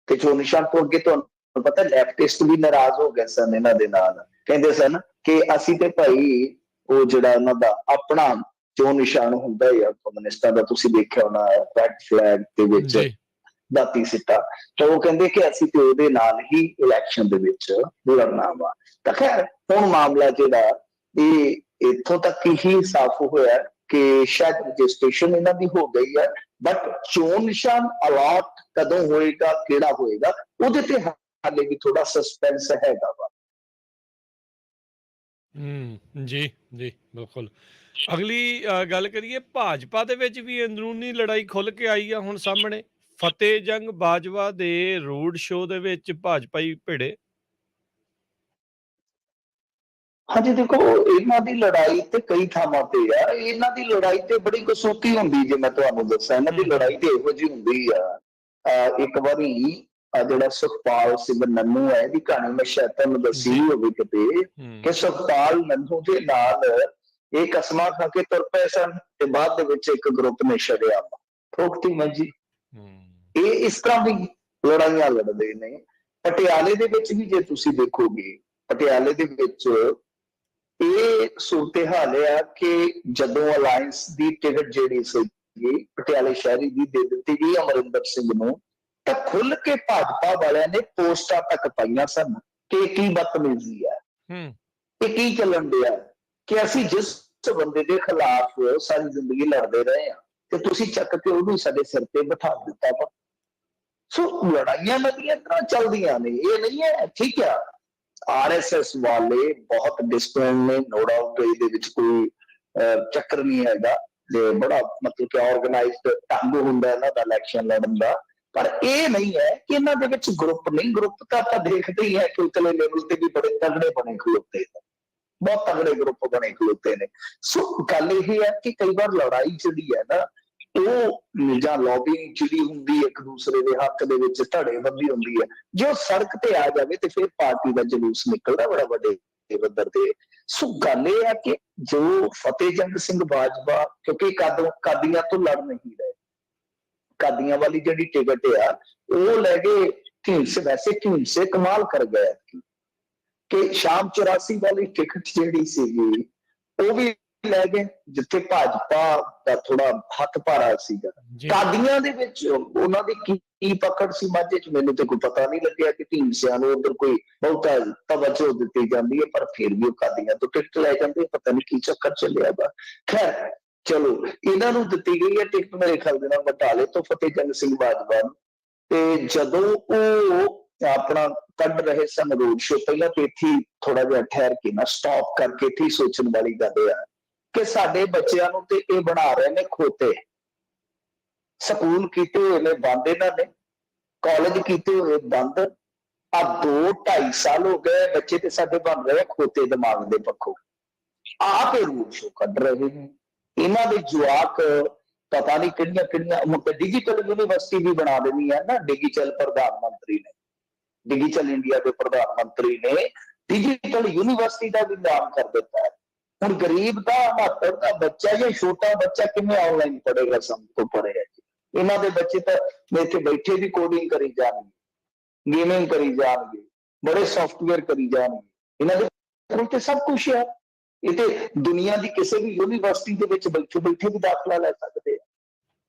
ਤੇ ਚੋਣ ਨਿਸ਼ਾਨ ਤੋਂ ਅੱਗੇ ਤੁਹਾਨੂੰ ਪਤਾ ਲੈਫਟਿਸਟ ਵੀ ਨਾਰਾਜ਼ ਹੋ ਗਏ ਸਨ ਇਹਨਾਂ ਦੇ ਨਾਲ। ਕਹਿੰਦੇ ਸਨ ਕਿ ਅਸੀਂ ਤੇ ਭਾਈ ਉਹ ਜਿਹੜਾ ਉਹਨਾਂ ਦਾ ਆਪਣਾ ਚੋਣ ਨਿਸ਼ਾਨ ਹੁੰਦਾ ਹੈ ਕਮਿਊਨਿਸਟਾਂ ਦਾ, ਤੁਸੀਂ ਦੇਖਿਆ ਹੋਣਾ ਰੈਡ ਫਲੈਗ ਦੇ ਵਿੱਚ ਦਾਤੀ ਸਿੱਟਾ, ਤਾਂ ਉਹ ਕਹਿੰਦੇ ਕਿ ਅਸੀਂ ਤੇ ਉਹਦੇ ਨਾਲ ਹੀ ਇਲੈਕਸ਼ਨ ਦੇ ਵਿੱਚ ਲੜਨਾ ਵਾ। ਤਾਂ ਖੈਰ ਹੁਣ ਮਾਮਲਾ ਜਿਹੜਾ ਇਹ ਇੱਥੋਂ ਤੱਕ ਹੀ ਸਾਫ਼ ਹੋਇਆ ਕਿ ਸ਼ਾਇਦ ਰਜਿਸਟ੍ਰੇਸ਼ਨ ਇਹਨਾਂ ਦੀ ਹੋ ਗਈ ਹੈ, ਬਟ ਚੋਣ ਨਿਸ਼ਾਨ ਅਲਾਟ ਕਦੋਂ ਹੋਏਗਾ, ਕਿਹੜਾ ਹੋਏਗਾ, ਉਹਦੇ ਤੇ ਹਾਲੇ ਵੀ ਥੋੜਾ ਸਸਪੈਂਸ ਹੈਗਾ ਵਾ। ਜੀ ਜੀ ਬਿਲਕੁਲ। ਅਗਲੀ ਗੱਲ ਕਰੀਏ, ਭਾਜਪਾ ਦੇ ਵਿੱਚ ਵੀ ਅੰਦਰੂਨੀ ਲੜਾਈ ਖੁੱਲ ਕੇ ਆਈ ਆ ਹੁਣ ਸਾਹਮਣੇ। ਫਤਿਹ ਜੰਗ ਬਾਜਵਾ ਦੇ ਰੋਡ ਸ਼ੋਅ ਦੇ ਵਿੱਚ ਭਾਜਪਾਈ ਭਿੜੇ। ਹਾਂਜੀ ਦੇਖੋ, ਇਹਨਾਂ ਦੀ ਲੜਾਈ ਤੇ ਕਈ ਥਾਵਾਂ ਤੇ ਆ। ਇਹਨਾਂ ਦੀ ਲੜਾਈ ਤੇ ਬੜੀ ਕਸੂਤੀ ਹੁੰਦੀ, ਜੇ ਮੈਂ ਤੁਹਾਨੂੰ ਦੱਸਾਂ ਇਹਨਾਂ ਦੀ ਲੜਾਈ ਤੇ ਇਹੋ ਜਿਹੀ ਹੁੰਦੀ ਆ। ਇੱਕ ਵਾਰੀ ਜਿਹੜਾ ਸੁਖਪਾਲ ਸਿੰਘ ਨੰਨੂ ਹੈ, ਇਹਦੀ ਕਹਾਣੀ ਮੈਂ ਸ਼ਾਇਦ ਤੁਹਾਨੂੰ ਦੱਸੀ ਹੋਵੇ ਕਿਤੇ, ਕਿ ਸੁਖਪਾਲ ਨੰਨੂ ਦੇ ਨਾਲ ਇਹ ਕਸਮਾਂ ਖਾ ਕੇ ਤੁਰ ਪਏ ਸਨ ਤੇ ਬਾਅਦ ਦੇ ਵਿੱਚ ਇੱਕ ਗਰੁੱਪ ਨੇ ਛੜਿਆ ਠੋਕਤੀ ਮੰਜੀ। ਇਹ ਇਸ ਤਰ੍ਹਾਂ ਦੀ ਲੜਾਈਆਂ ਲੜਦੇ ਨੇ। ਪਟਿਆਲੇ ਦੇ ਵਿੱਚ ਵੀ ਜੇ ਤੁਸੀਂ ਦੇਖੋਗੇ, ਪਟਿਆਲੇ ਦੇ ਵਿੱਚ ਇਹ ਸੂਰਤ ਹਾਲ ਆ ਕਿ ਜਦੋਂ ਅਲਾਇੰਸ ਦੀ ਟਿਕਟ ਜਿਹੜੀ ਸੀ ਪਟਿਆਲੇ ਸ਼ਹਿਰੀ ਦੀ ਦੇ ਦਿੱਤੀ ਗਈ ਅਮਰਿੰਦਰ ਸਿੰਘ ਨੂੰ, ਤਾਂ ਖੁੱਲ ਕੇ ਭਾਜਪਾ ਵਾਲਿਆਂ ਨੇ ਪੋਸਟਾਂ ਤੱਕ ਪਾਈਆਂ ਸਨ ਕਿ ਕੀ ਬਦਤਮੀਜ਼ੀ ਹੈ, ਇਹ ਕੀ ਚੱਲਣ ਡਿਆ ਕਿ ਅਸੀਂ ਜਿਸ ਬੰਦੇ ਦੇ ਖਿਲਾਫ ਸਾਰੀ ਜ਼ਿੰਦਗੀ ਲੜਦੇ ਰਹੇ ਹਾਂ ਤੇ ਤੁਸੀਂ ਚੱਕ ਕੇ ਉਹਨੂੰ ਸਾਡੇ ਸਿਰ ਤੇ ਬਿਠਾ ਦਿੱਤਾ ਵਾ। ਸੋ ਲੜਾਈਆਂ ਨਦੀਆਂ ਤਰ੍ਹਾਂ ਚੱਲਦੀਆਂ ਨੇ, ਇਹ ਨਹੀਂ ਹੈ। ਠੀਕ ਆ, RSS ਵਾਲੇ ਬਹੁਤ ਡਿਸਪਲਿਨ ਨੇ, ਨੋ ਡਾਊਟ, ਇਹਦੇ ਵਿੱਚ ਕੋਈ ਚੱਕਰ ਨਹੀਂ ਹੈਗਾ, ਤੇ ਬੜਾ ਮਤਲਬ ਕਿ ਆਰਗੇਨਾਈਜ਼ਡ ਢੰਗ ਹੁੰਦਾ ਇਹਨਾਂ ਦਾ ਇਲੈਕਸ਼ਨ ਲੜਨ ਦਾ। ਪਰ ਇਹ ਨਹੀਂ ਹੈ ਕਿ ਇਹਨਾਂ ਦੇ ਵਿੱਚ ਗਰੁੱਪ ਨਹੀਂ। ਗਰੁੱਪ ਤਾਂ ਆਪਾਂ ਦੇਖਦੇ ਹੀ ਹੈ ਕਿ ਉਤਲੇ ਲੈਵਲ ਤੇ ਵੀ ਬੜੇ ਤਗੜੇ ਬਣੇ ਖਲੋਤੇ ਨੇ, ਬਹੁਤ ਤਗੜੇ ਗਰੁੱਪ ਬਣੇ ਖਲੋਤੇ ਨੇ। ਸੋ ਗੱਲ ਇਹ ਹੈ ਕਿ ਕਈ ਵਾਰ ਲੜਾਈ ਜਿਹੜੀ ਹੈ ਨਾ, ਉਹ ਜਾਂ ਲੌਬਿੰਗ ਜਿਹੜੀ ਹੁੰਦੀ ਇੱਕ ਦੂਸਰੇ ਦੇ ਹੱਕ ਦੇ ਵਿੱਚ ਧੜੇਬੰਦੀ ਹੁੰਦੀ ਹੈ, ਜੋ ਸੜਕ ਤੇ ਆ ਜਾਵੇ ਤੇ ਫਿਰ ਪਾਰਟੀ ਦਾ ਜਲੂਸ ਨਿਕਲਦਾ ਬੜਾ ਵੱਡੇ ਪੱਧਰ ਤੇ। ਸੋ ਗੱਲ ਇਹ ਹੈ ਕਿ ਜੋ ਫਤਿਹ ਜੰਗ ਸਿੰਘ ਬਾਜਵਾ, ਕਿਉਂਕਿ ਕਾਦੀਆਂ ਤੋਂ ਲੜ ਨਹੀਂ ਰਹੇ, ਕਾਦੀਆਂ ਵਾਲੀ ਜਿਹੜੀ ਟਿਕਟ ਆ ਉਹ ਲੈ ਗਏ ਢੀਂਡਸੇ। ਵੈਸੇ ਢੀਂਡਸੇ ਕਮਾਲ ਕਰ ਗਏ ਕਿ ਸ਼ਾਮ 84 ਵਾਲੀ ਟਿਕਟ ਜਿਹੜੀ ਸੀਗੀ ਉਹ ਵੀ ਲੈ ਗਏ, ਜਿੱਥੇ ਭਾਜਪਾ ਦਾ ਥੋੜਾ ਹੱਥ ਭਾਰਾ ਸੀਗਾ। ਕਾਦੀਆਂ ਦੇ ਵਿੱਚ ਉਹਨਾਂ ਦੀ ਕੀ ਪਕੜ ਸੀ ਮਾਝੇ ਚ, ਮੈਨੂੰ ਤੇ ਕੋਈ ਪਤਾ ਨਹੀਂ ਲੱਗਿਆ ਕਿ ਢੀਂਡਸਿਆਂ ਨੂੰ ਉਧਰ ਕੋਈ ਬਹੁਤਾ ਤਵੱਜੋ ਦਿੱਤੀ ਜਾਂਦੀ ਹੈ, ਪਰ ਫਿਰ ਵੀ ਉਹ ਕਾਦੀਆਂ ਤੋਂ ਟਿਕਟ ਲੈ ਜਾਂਦੇ। ਪਤਾ ਨਹੀਂ ਕੀ ਚੱਕਰ ਚੱਲਿਆ ਵਾ। ਖੈਰ ਚਲੋ, ਇਹਨਾਂ ਨੂੰ ਦਿੱਤੀ ਗਈ ਹੈ ਟਿਕਟ ਮੇਰੇ ਖਿਆਲ ਦੇ ਨਾਲ ਬਟਾਲੇ ਤੋਂ ਫਤਿਹ ਜੰਗ ਸਿੰਘ ਬਾਜਵਾ ਨੂੰ। ਤੇ ਜਦੋਂ ਉਹ ਆਪਣਾ ਕੱਢ ਰਹੇ ਸਨ ਰੋਡ ਸ਼ੋ, ਪਹਿਲਾਂ ਤੇ ਇੱਥੇ ਥੋੜਾ ਜਿਹਾ ਠਹਿਰ ਕੇ ਨਾ ਸਟਾਪ ਕਰਕੇ ਇੱਥੇ ਸੋਚਣ ਵਾਲੀ ਗੱਲ ਆ ਕਿ ਸਾਡੇ ਬੱਚਿਆਂ ਨੂੰ ਤੇ ਇਹ ਬਣਾ ਰਹੇ ਨੇ ਖੋਤੇ। ਸਕੂਲ ਕੀਤੇ ਹੋਏ ਨੇ ਬੰਦ ਇਹਨਾਂ ਨੇ, ਕਾਲਜ ਕੀਤੇ ਹੋਏ ਬੰਦ। ਆ 2-2.5 ਸਾਲ ਹੋ ਗਏ, ਬੱਚੇ ਤੇ ਸਾਡੇ ਬਣ ਰਹੇ ਖੋਤੇ ਦਿਮਾਗ ਦੇ ਪੱਖੋਂ। ਆਪ ਇਹ ਰੋਡ ਸ਼ੋ ਕੱਢ ਰਹੇ ਨੇ। ਇਹਨਾਂ ਦੇ ਜਵਾਕ ਪਤਾ ਨਹੀਂ ਕਿਹੜੀਆਂ ਕਿਹੜੀਆਂ, ਹੁਣ ਤਾਂ ਡਿਜੀਟਲ ਯੂਨੀਵਰਸਿਟੀ ਵੀ ਬਣਾ ਦੇਣੀ ਹੈ ਨਾ, ਡਿਜੀਟਲ ਪ੍ਰਧਾਨ ਮੰਤਰੀ ਨੇ, ਡਿਜੀਟਲ ਇੰਡੀਆ ਦੇ ਪ੍ਰਧਾਨ ਮੰਤਰੀ ਨੇ ਡਿਜੀਟਲ ਯੂਨੀਵਰਸਿਟੀ ਦਾ ਵੀ ਨਾਮ ਕਰ ਦਿੱਤਾ ਹੈ। ਹੁਣ ਗਰੀਬ ਦਾ 69 ਦਾ ਬੱਚਾ ਜਾਂ ਛੋਟਾ ਬੱਚਾ ਕਿਵੇਂ ਆਨਲਾਈਨ ਪੜ੍ਹੇਗਾ? ਸਭ ਤੋਂ ਪਰੇ ਹੈ ਇਹਨਾਂ ਦੇ ਬੱਚੇ ਤਾਂ ਇੱਥੇ ਬੈਠੇ ਵੀ ਕੋਡਿੰਗ ਕਰੀ ਜਾਣਗੇ, ਗੇਮਿੰਗ ਕਰੀ ਜਾਣਗੇ, ਬੜੇ ਸੌਫਟਵੇਅਰ ਕਰੀ ਜਾਣਗੇ। ਇਹਨਾਂ ਦੇ ਕੋਲ ਤੇ ਸਭ ਕੁਛ ਹੈ। ਇਹ ਤੇ ਦੁਨੀਆ ਦੀ ਕਿਸੇ ਵੀ ਯੂਨੀਵਰਸਿਟੀ ਦੇ ਵਿੱਚ ਬੈਠੇ ਬੈਠੇ ਵੀ ਦਾਖਲਾ ਲੈ ਸਕਦੇ ਆ,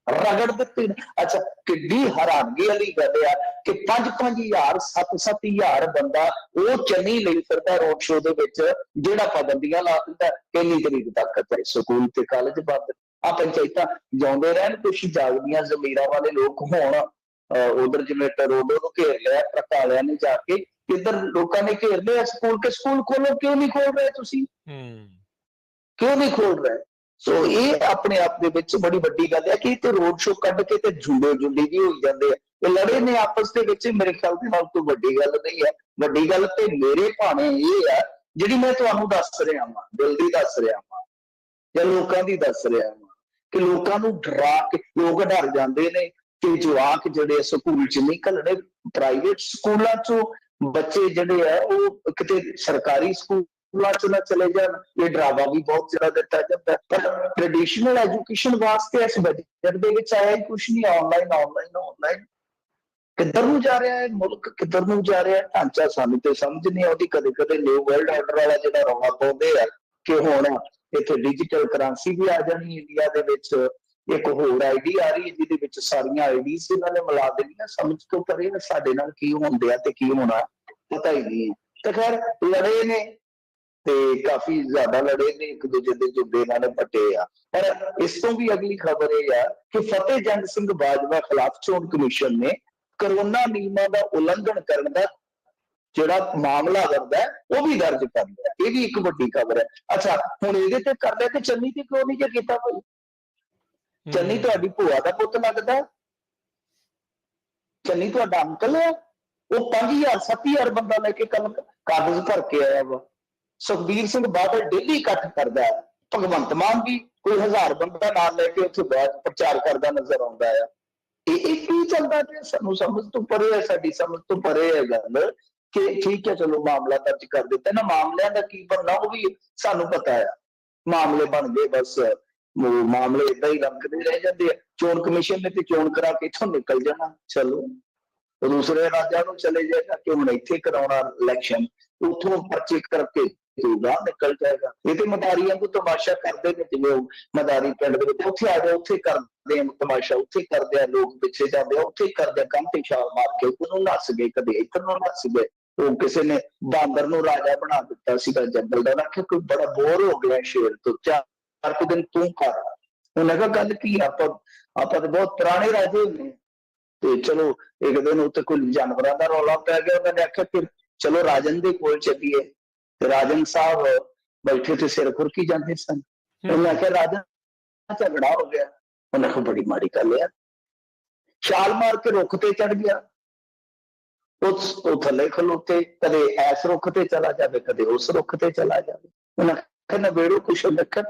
ਰਗੜ ਦਿੱਤੇ ਨੇ। ਅੱਛਾ, ਕਿੱਡੀ ਹੈਰਾਨਗੀ ਵਾਲੀ ਗੱਲ ਆ ਕਿ 5-5,000 7-7,000 ਬੰਦਾ ਉਹ ਚੰਨੀ ਲਈ ਫਿਰਦਾ ਰੋਡ ਸ਼ੋ ਦੇ ਵਿੱਚ, ਜਿਹੜਾ ਪਾਬੰਦੀਆਂ ਲਾ ਦਿੰਦਾ ਕਿੰਨੀ ਤਰੀਕ ਤੱਕ ਹੈ ਸਕੂਲ ਤੇ ਕਾਲਜ ਬੰਦ। ਆ ਪੰਚਾਇਤਾਂ ਜਾਉਂਦੇ ਰਹਿਣ, ਕੁਛ ਜਾਗਦੀਆਂ ਜ਼ਮੀਰਾਂ ਵਾਲੇ ਲੋਕ ਹੋਣ। ਉਧਰ ਜਿਵੇਂ ਟਰੋਡੋ ਨੂੰ ਘੇਰ ਲਿਆ ਟਰੱਕ ਵਾਲਿਆਂ ਨੇ, ਜਾ ਕੇ ਇੱਧਰ ਲੋਕਾਂ ਨੇ ਘੇਰ ਲਿਆ ਸਕੂਲ ਕੇ ਸਕੂਲ ਖੋਲੋ, ਕਿਉਂ ਨਹੀਂ ਖੋਲ ਰਹੇ ਤੁਸੀਂ? ਕਿਉਂ ਨਹੀਂ ਖੋਲ ਰਹੇ? ਸੋ ਇਹ ਆਪਣੇ ਆਪ ਦੇ ਵਿੱਚ ਬੜੀ ਵੱਡੀ ਗੱਲ ਹੈ ਕਿ ਤੇ ਰੋਡ ਸ਼ੋ ਕੱਢ ਕੇ ਤੇ ਜੁੰਡੇ ਜੀ ਹੋਈ ਜਾਂਦੇ ਆ। ਇਹ ਲੜੇ ਨੇ ਆਪਸ ਦੇ ਵਿੱਚ, ਮੇਰੇ ਖਿਆਲ ਦੇ ਨਾਲ ਕੋਈ ਵੱਡੀ ਗੱਲ ਨਹੀਂ ਹੈ। ਵੱਡੀ ਗੱਲ ਤੇ ਮੇਰੇ ਭਾਣੇ ਇਹ ਹੈ ਜਿਹੜੀ ਮੈਂ ਤੁਹਾਨੂੰ ਦੱਸ ਰਿਹਾ ਵਾਂ, ਦਿਲ ਦੀ ਦੱਸ ਰਿਹਾ ਵਾਂ ਜਾਂ ਲੋਕਾਂ ਦੀ ਦੱਸ ਰਿਹਾ ਵਾਂ, ਕਿ ਲੋਕਾਂ ਨੂੰ ਡਰਾ ਕੇ ਲੋਕ ਡਰ ਜਾਂਦੇ ਨੇ ਕਿ ਜਵਾਕ ਜਿਹੜੇ ਸਕੂਲ ਚ ਨਿਕਲਣੇ। ਪ੍ਰਾਈਵੇਟ ਸਕੂਲਾਂ ਚੋਂ ਬੱਚੇ ਜਿਹੜੇ ਆ ਉਹ ਕਿਤੇ ਸਰਕਾਰੀ ਸਕੂਲ ਸਕੂਲਾਂ ਚ ਨਾ ਚਲੇ ਜਾਣ, ਇਹ ਡਰਾਵਾ ਵੀ ਬਹੁਤ ਜ਼ਿਆਦਾ ਦਿੱਤਾ ਜਾਂਦਾ। ਪਰ ਟ੍ਰੈਡੀਸ਼ਨਲ ਐਜੂਕੇਸ਼ਨ ਵਾਸਤੇ ਇਸ ਬਜਟ ਦੇ ਵਿੱਚ ਆਇਆ ਹੀ ਕੁਛ ਨਹੀਂ। ਆਨਲਾਈਨ ਕਿੱਧਰ ਨੂੰ ਜਾ ਰਿਹਾ ਹੈ ਮੁਲਕ, ਕਿੱਧਰ ਨੂੰ ਜਾ ਰਿਹਾ ਢਾਂਚਾ, ਸਾਨੂੰ ਤੇ ਸਮਝ ਨਹੀਂ ਆਉਂਦੀ। ਕਦੇ ਕਦੇ ਨਿਊ ਵਰਲਡ ਆਰਡਰ ਵਾਲਾ ਜਿਹੜਾ ਰੌਲਾ ਪਾਉਂਦੇ ਆ ਕਿ ਹੁਣ ਇੱਥੇ ਡਿਜੀਟਲ ਕਰੰਸੀ ਵੀ ਆ ਜਾਣੀ ਇੰਡੀਆ ਦੇ ਵਿੱਚ, ਇੱਕ ਹੋਰ ਆਈਡੀ ਆ ਰਹੀ ਹੈ ਜਿਹਦੇ ਵਿੱਚ ਸਾਰੀਆਂ ਆਈਡੀਜ਼ ਇਹਨਾਂ ਨੇ ਮਿਲਾ ਦੇਣੀਆਂ। ਸਮਝ ਤੋਂ ਪਰੇ ਸਾਡੇ ਨਾਲ ਕੀ ਹੁੰਦੇ ਆ ਤੇ ਕੀ ਹੋਣਾ ਪਤਾ ਹੀ ਨਹੀਂ। ਤੇ ਖੈਰ ਲੜੇ ਨੇ ਤੇ ਕਾਫੀ ਜ਼ਿਆਦਾ ਲੜੇ ਨੇ, ਇੱਕ ਦੂਜੇ ਦੇ ਜੁੱਬੇ ਇਹਨਾਂ ਨੇ ਪੱਟੇ ਆ। ਪਰ ਇਸ ਤੋਂ ਵੀ ਅਗਲੀ ਖਬਰ ਇਹ ਆ ਕਿ ਫਤਿਹ ਜੰਗ ਸਿੰਘ ਬਾਜਵਾ ਖਿਲਾਫ ਚੋਣ ਕਮਿਸ਼ਨ ਨੇ ਕਰੋਨਾ ਨਿਯਮਾਂ ਦਾ ਉਲੰਘਣ ਕਰਨ ਦਾ ਜਿਹੜਾ ਮਾਮਲਾ ਦਰਜ ਹੈ ਉਹ ਵੀ ਦਰਜ ਕਰ ਲਿਆ। ਇਹ ਵੀ ਇੱਕ ਵੱਡੀ ਖਬਰ ਹੈ। ਅੱਛਾ, ਹੁਣ ਇਹਦੇ ਤੇ ਕਰ ਲਿਆ ਤੇ ਚੰਨੀ ਤੇ ਕਿਉਂ ਨਹੀਂ ਜੇ ਕੀਤਾ ਭਾਈ? ਚੰਨੀ ਤੁਹਾਡੀ ਭੂਆ ਦਾ ਪੁੱਤ ਲੱਗਦਾ, ਚੰਨੀ ਤੁਹਾਡਾ ਅੰਕਲ ਹੈ। ਉਹ 5000 7000 ਬੰਦਾ ਲੈ ਕੇ ਕਾਗਜ਼ ਭਰ ਕੇ ਆਇਆ ਵਾ। ਸੁਖਬੀਰ ਸਿੰਘ ਬਾਦਲ ਡੇਲੀ ਇਕੱਠ ਕਰਦਾ ਹੈ। ਭਗਵੰਤ ਮਾਨ ਵੀ ਕੋਈ 1000 ਬੰਦਾ ਨਾਲ ਲੈ ਕੇ ਉੱਥੇ ਬਾਅਦ ਪ੍ਰਚਾਰ ਕਰਦਾ ਨਜ਼ਰ ਆਉਂਦਾ ਆ। ਇਹ ਕੀ ਚੱਲਦਾ ਪਿਆ? ਸਾਨੂੰ ਸਮਝ ਤੋਂ ਪਰੇ ਹੈ, ਸਾਡੀ ਸਮਝ ਤੋਂ ਪਰੇ ਹੈ ਗੱਲ ਕਿ ਠੀਕ ਹੈ ਚਲੋ ਮਾਮਲਾ ਦਰਜ ਕਰ ਦਿੱਤਾ ਨਾ, ਮਾਮਲਿਆਂ ਦਾ ਕੀ ਬਣਨਾ ਉਹ ਵੀ ਸਾਨੂੰ ਪਤਾ ਆ। ਮਾਮਲੇ ਬਣ ਗਏ, ਬਸ ਮਾਮਲੇ ਏਦਾਂ ਹੀ ਲੰਘਦੇ ਰਹਿ ਜਾਂਦੇ ਆ। ਚੋਣ ਕਮਿਸ਼ਨ ਨੇ ਤੇ ਚੋਣ ਕਰਾ ਕੇ ਇੱਥੋਂ ਨਿਕਲ ਜਾਣਾ, ਚਲੋ ਦੂਸਰੇ ਰਾਜਾਂ ਨੂੰ ਚਲੇ ਜਾਏਗਾ ਕਿ ਹੁਣ ਇੱਥੇ ਕਰਾਉਣਾ ਇਲੈਕਸ਼ਨ, ਉੱਥੋਂ ਪਰਚੇ ਕਰਕੇ ਬਾਹਰ ਨਿਕਲ ਜਾਏਗਾ। ਇਹ ਤੇ ਮਦਾਰੀਆਂ ਨੂੰ ਤਮਾਸ਼ਾ ਕਰਦੇ ਨੇ, ਜਿਵੇਂ ਉਹ ਮਦਾਰੀ ਪਿੰਡ ਦੇ ਵਿੱਚ ਉੱਥੇ ਆ ਜਾਓ, ਉੱਥੇ ਕਰਦੇ ਆ ਤਮਾਸ਼ਾ, ਉੱਥੇ ਕਰਦੇ ਆ ਲੋਕ ਪਿੱਛੇ ਜਾਂਦੇ ਆ, ਉੱਥੇ ਕਰਦੇ ਆ ਕੰਨ ਤੇ ਛਾਲ ਮਾਰ ਕੇ ਉਹਨੂੰ ਨੱਸ ਗਏ, ਕਦੇ ਇੱਧਰ ਨੂੰ ਨੱਸ ਗਏ। ਉਹ ਕਿਸੇ ਨੇ ਬਾਂਦਰ ਨੂੰ ਰਾਜਾ ਬਣਾ ਦਿੱਤਾ ਸੀਗਾ ਜੰਗਲ ਦਾ, ਆਖਿਆ ਕੋਈ ਬੜਾ ਬੋਰ ਹੋ ਗਿਆ ਸ਼ੇਰ ਤੋਂ, 4 ਕੁ ਦਿਨ ਤੂੰ ਕਰ। ਉਹਨੇ ਕਿਹਾ ਗੱਲ ਕੀ, ਆਪਾਂ ਤਾਂ ਬਹੁਤ ਪੁਰਾਣੇ ਰਾਜੇ ਨੇ। ਤੇ ਚਲੋ ਇੱਕ ਦਿਨ ਉੱਤੇ ਕੋਈ ਜਾਨਵਰਾਂ ਦਾ ਰੌਲਾ ਪੈ ਗਿਆ, ਉਹਨਾਂ ਨੇ ਆਖਿਆ ਫਿਰ ਚਲੋ ਰਾਜਨ ਦੇ ਕੋਲ ਚੱਲੀਏ। ਤੇ ਰਾਜਨ ਸਾਹਿਬ ਬੈਠੇ ਤੇ ਸਿਰ ਖੁਰਕੀ ਜਾਂਦੇ ਸਨ। ਉਹਨੇ ਆਖਿਆ ਰਾਜਨ ਝਗੜਾ ਹੋ ਗਿਆ। ਉਹਨੇ ਕਿਹਾ ਬੜੀ ਮਾੜੀ ਗੱਲ ਆ। ਛਾਲ ਮਾਰ ਕੇ ਰੁੱਖ ਤੇ ਚੜ ਗਿਆ। ਉਹ ਥੱਲੇ ਖਲੋਤੇ, ਕਦੇ ਐਸ ਰੁੱਖ ਤੇ ਚਲਾ ਜਾਵੇ, ਕਦੇ ਉਸ ਰੁੱਖ ਤੇ ਚਲਾ ਜਾਵੇ। ਉਹਨਾਂ ਕਹਿੰਦਾ ਨਵੇੜੋ ਕੁਛ ਲੱਖਣ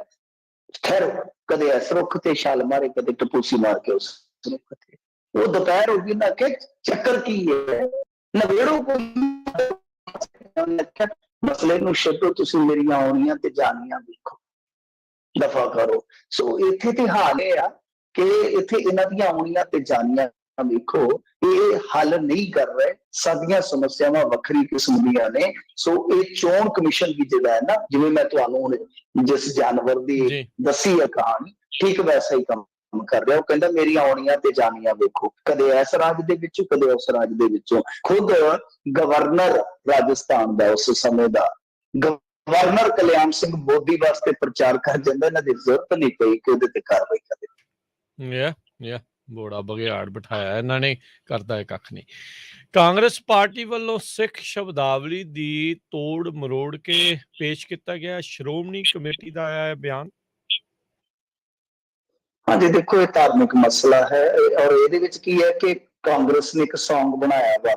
ਠਹਿਰੋ, ਕਦੇ ਇਸ ਰੁੱਖ ਤੇ ਛਾਲ ਮਾਰੇ, ਕਦੇ ਟਪੂਸੀ ਮਾਰ ਕੇ ਉਸ ਰੁੱਖ ਤੇ। ਉਹ ਦੁਪਹਿਰ ਹੋ ਗਈ ਨਾ ਕਿ ਚੱਕਰ ਕੀ ਹੈ, ਨਵੇੜੋ ਕੋਈ ਮਸਲੇ ਨੂੰ ਛੱਡੋ, ਤੁਸੀਂ ਮੇਰੀਆਂ ਆਉਣੀਆਂ ਤੇ ਜਾਣੀਆਂ ਦੇਖੋ, ਦਫਾ ਕਰੋ। ਸੋ ਇੱਥੇ ਤੇ ਹਾਲ ਇਹ ਆ ਕਿ ਇੱਥੇ ਇਹਨਾਂ ਦੀਆਂ ਆਉਣੀਆਂ ਤੇ ਜਾਣੀਆਂ ਵੇਖੋ, ਇਹ ਹੱਲ ਨਹੀਂ ਕਰ ਰਹੇ। ਸਾਡੀਆਂ ਸਮੱਸਿਆਵਾਂ ਵੱਖਰੀ ਕਿਸਮ ਦੀਆਂ ਨੇ। ਸੋ ਇਹ ਚੋਣ ਕਮਿਸ਼ਨ ਵੀ ਜਿਹੜਾ ਹੈ ਨਾ, ਜਿਵੇਂ ਮੈਂ ਤੁਹਾਨੂੰ ਹੁਣ ਜਿਸ ਜਾਨਵਰ ਦੀ ਦੱਸੀ ਹੈ ਕਹਾਣੀ, ਠੀਕ ਵੈਸਾ ਹੀ ਕੰਮ ਕਰ ਰਿਹਾ। ਉਹ ਕਹਿੰਦਾ ਮੇਰੀਆਂ ਆਉਣੀਆਂ ਤੇ ਜਾਣੀਆਂ ਵੇਖੋ, ਕਦੇ ਇਸ ਰਾਜ ਦੇ ਵਿੱਚੋਂ, ਕਦੇ ਉਸ ਰਾਜ ਦੇ ਵਿੱਚੋਂ। ਖੁਦ ਗਵਰਨਰ ਰਾਜਸਥਾਨ ਦਾ ਉਸ ਸਮੇਂ ਦਾ ਗਵਰਨਰ ਕਲਿਆਣ ਸਿੰਘ ਮੋਦੀ ਵਾਸਤੇ ਪ੍ਰਚਾਰ ਕਰ ਜਾਂਦਾ, ਇਹਨਾਂ ਦੀ ਜ਼ਰੂਰਤ ਨਹੀਂ ਪਈ ਕਿ ਉਹਦੇ ਤੇ ਕਾਰਵਾਈ ਕਰੇ। ਬੋੜਾ ਬਘਿਆੜ ਬਿਠਾਇਆ ਇਹਨਾਂ ਨੇ, ਕਰਦਾ ਹੈ ਕੱਖ ਨਹੀਂ। ਕਾਂਗਰਸ ਪਾਰਟੀ ਵੱਲੋਂ ਸਿੱਖ ਸ਼ਬਦਾਵਲੀ ਦੀ ਤੋੜ ਮਰੋੜ ਕੇ ਪੇਸ਼ ਕੀਤਾ ਗਿਆ ਸ਼੍ਰੋਮਣੀ ਕਮੇਟੀ ਦਾ ਆਇਆ ਬਿਆਨ। ਹਾਂਜੀ ਦੇਖੋ, ਇਹ ਧਾਰਮਿਕ ਮਸਲਾ ਹੈ ਔਰ ਇਹਦੇ ਵਿੱਚ ਕੀ ਹੈ ਕਿ ਕਾਂਗਰਸ ਨੇ ਇੱਕ ਸੌਂਗ ਬਣਾਇਆ ਵਾ,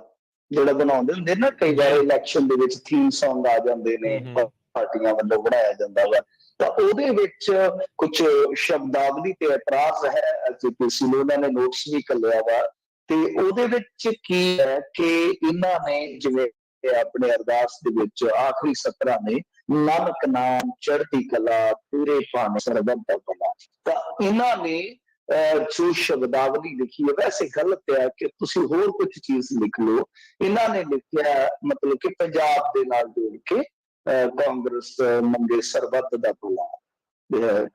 ਜਿਹੜਾ ਬਣਾਉਂਦੇ ਹੁੰਦੇ ਨਾ ਕਈ ਵਾਰ ਇਲੈਕਸ਼ਨ ਦੇ ਵਿੱਚ ਥੀਮ ਸੌਂਗ ਆ ਜਾਂਦੇ ਨੇ, ਪਾਰਟੀਆਂ ਵੱਲੋਂ ਬਣਾਇਆ ਜਾਂਦਾ ਵਾ। ਤਾਂ ਉਹਦੇ ਵਿੱਚ ਕੁਝ ਸ਼ਬਦਾਵਲੀ ਤੇ ਇਤਰਾਜ਼ ਹੈ। ਐਸਜੀਪੀਸੀ ਨੇ ਉਹਨਾਂ ਨੇ ਨੋਟਿਸ ਵੀ ਘੱਲਿਆ ਵਾ। ਤੇ ਉਹਦੇ ਵਿੱਚ ਕੀ ਹੈ ਕਿ ਇਹਨਾਂ ਨੇ ਜਿਵੇਂ ਆਪਣੇ ਅਰਦਾਸ ਦੇ ਵਿੱਚ ਆਖਰੀ ਸਤਰਾਂ ਨੇ ਨਾਨਕ ਨਾਮ ਚੜ੍ਹਦੀ ਕਲਾ ਪੂਰੇ ਭਾਨ ਸਰਬਤ ਦਾ ਭਲਾ, ਤਾਂ ਇਹਨਾਂ ਨੇ ਜੋ ਸ਼ਬਦਾਵਲੀ ਲਿਖੀ ਹੈ ਵੈਸੇ ਗਲਤ ਹੈ ਕਿ ਤੁਸੀਂ ਹੋਰ ਕੁਝ ਚੀਜ਼ ਲਿਖ ਲਓ। ਇਹਨਾਂ ਨੇ ਲਿਖਿਆ ਮਤਲਬ ਕਿ ਪੰਜਾਬ ਦੇ ਨਾਲ ਜੋੜ ਕੇ ਕਾਂਗਰਸ ਮੰਗੇ ਸਰਬੱਤ ਦਾ ਭਲਾ,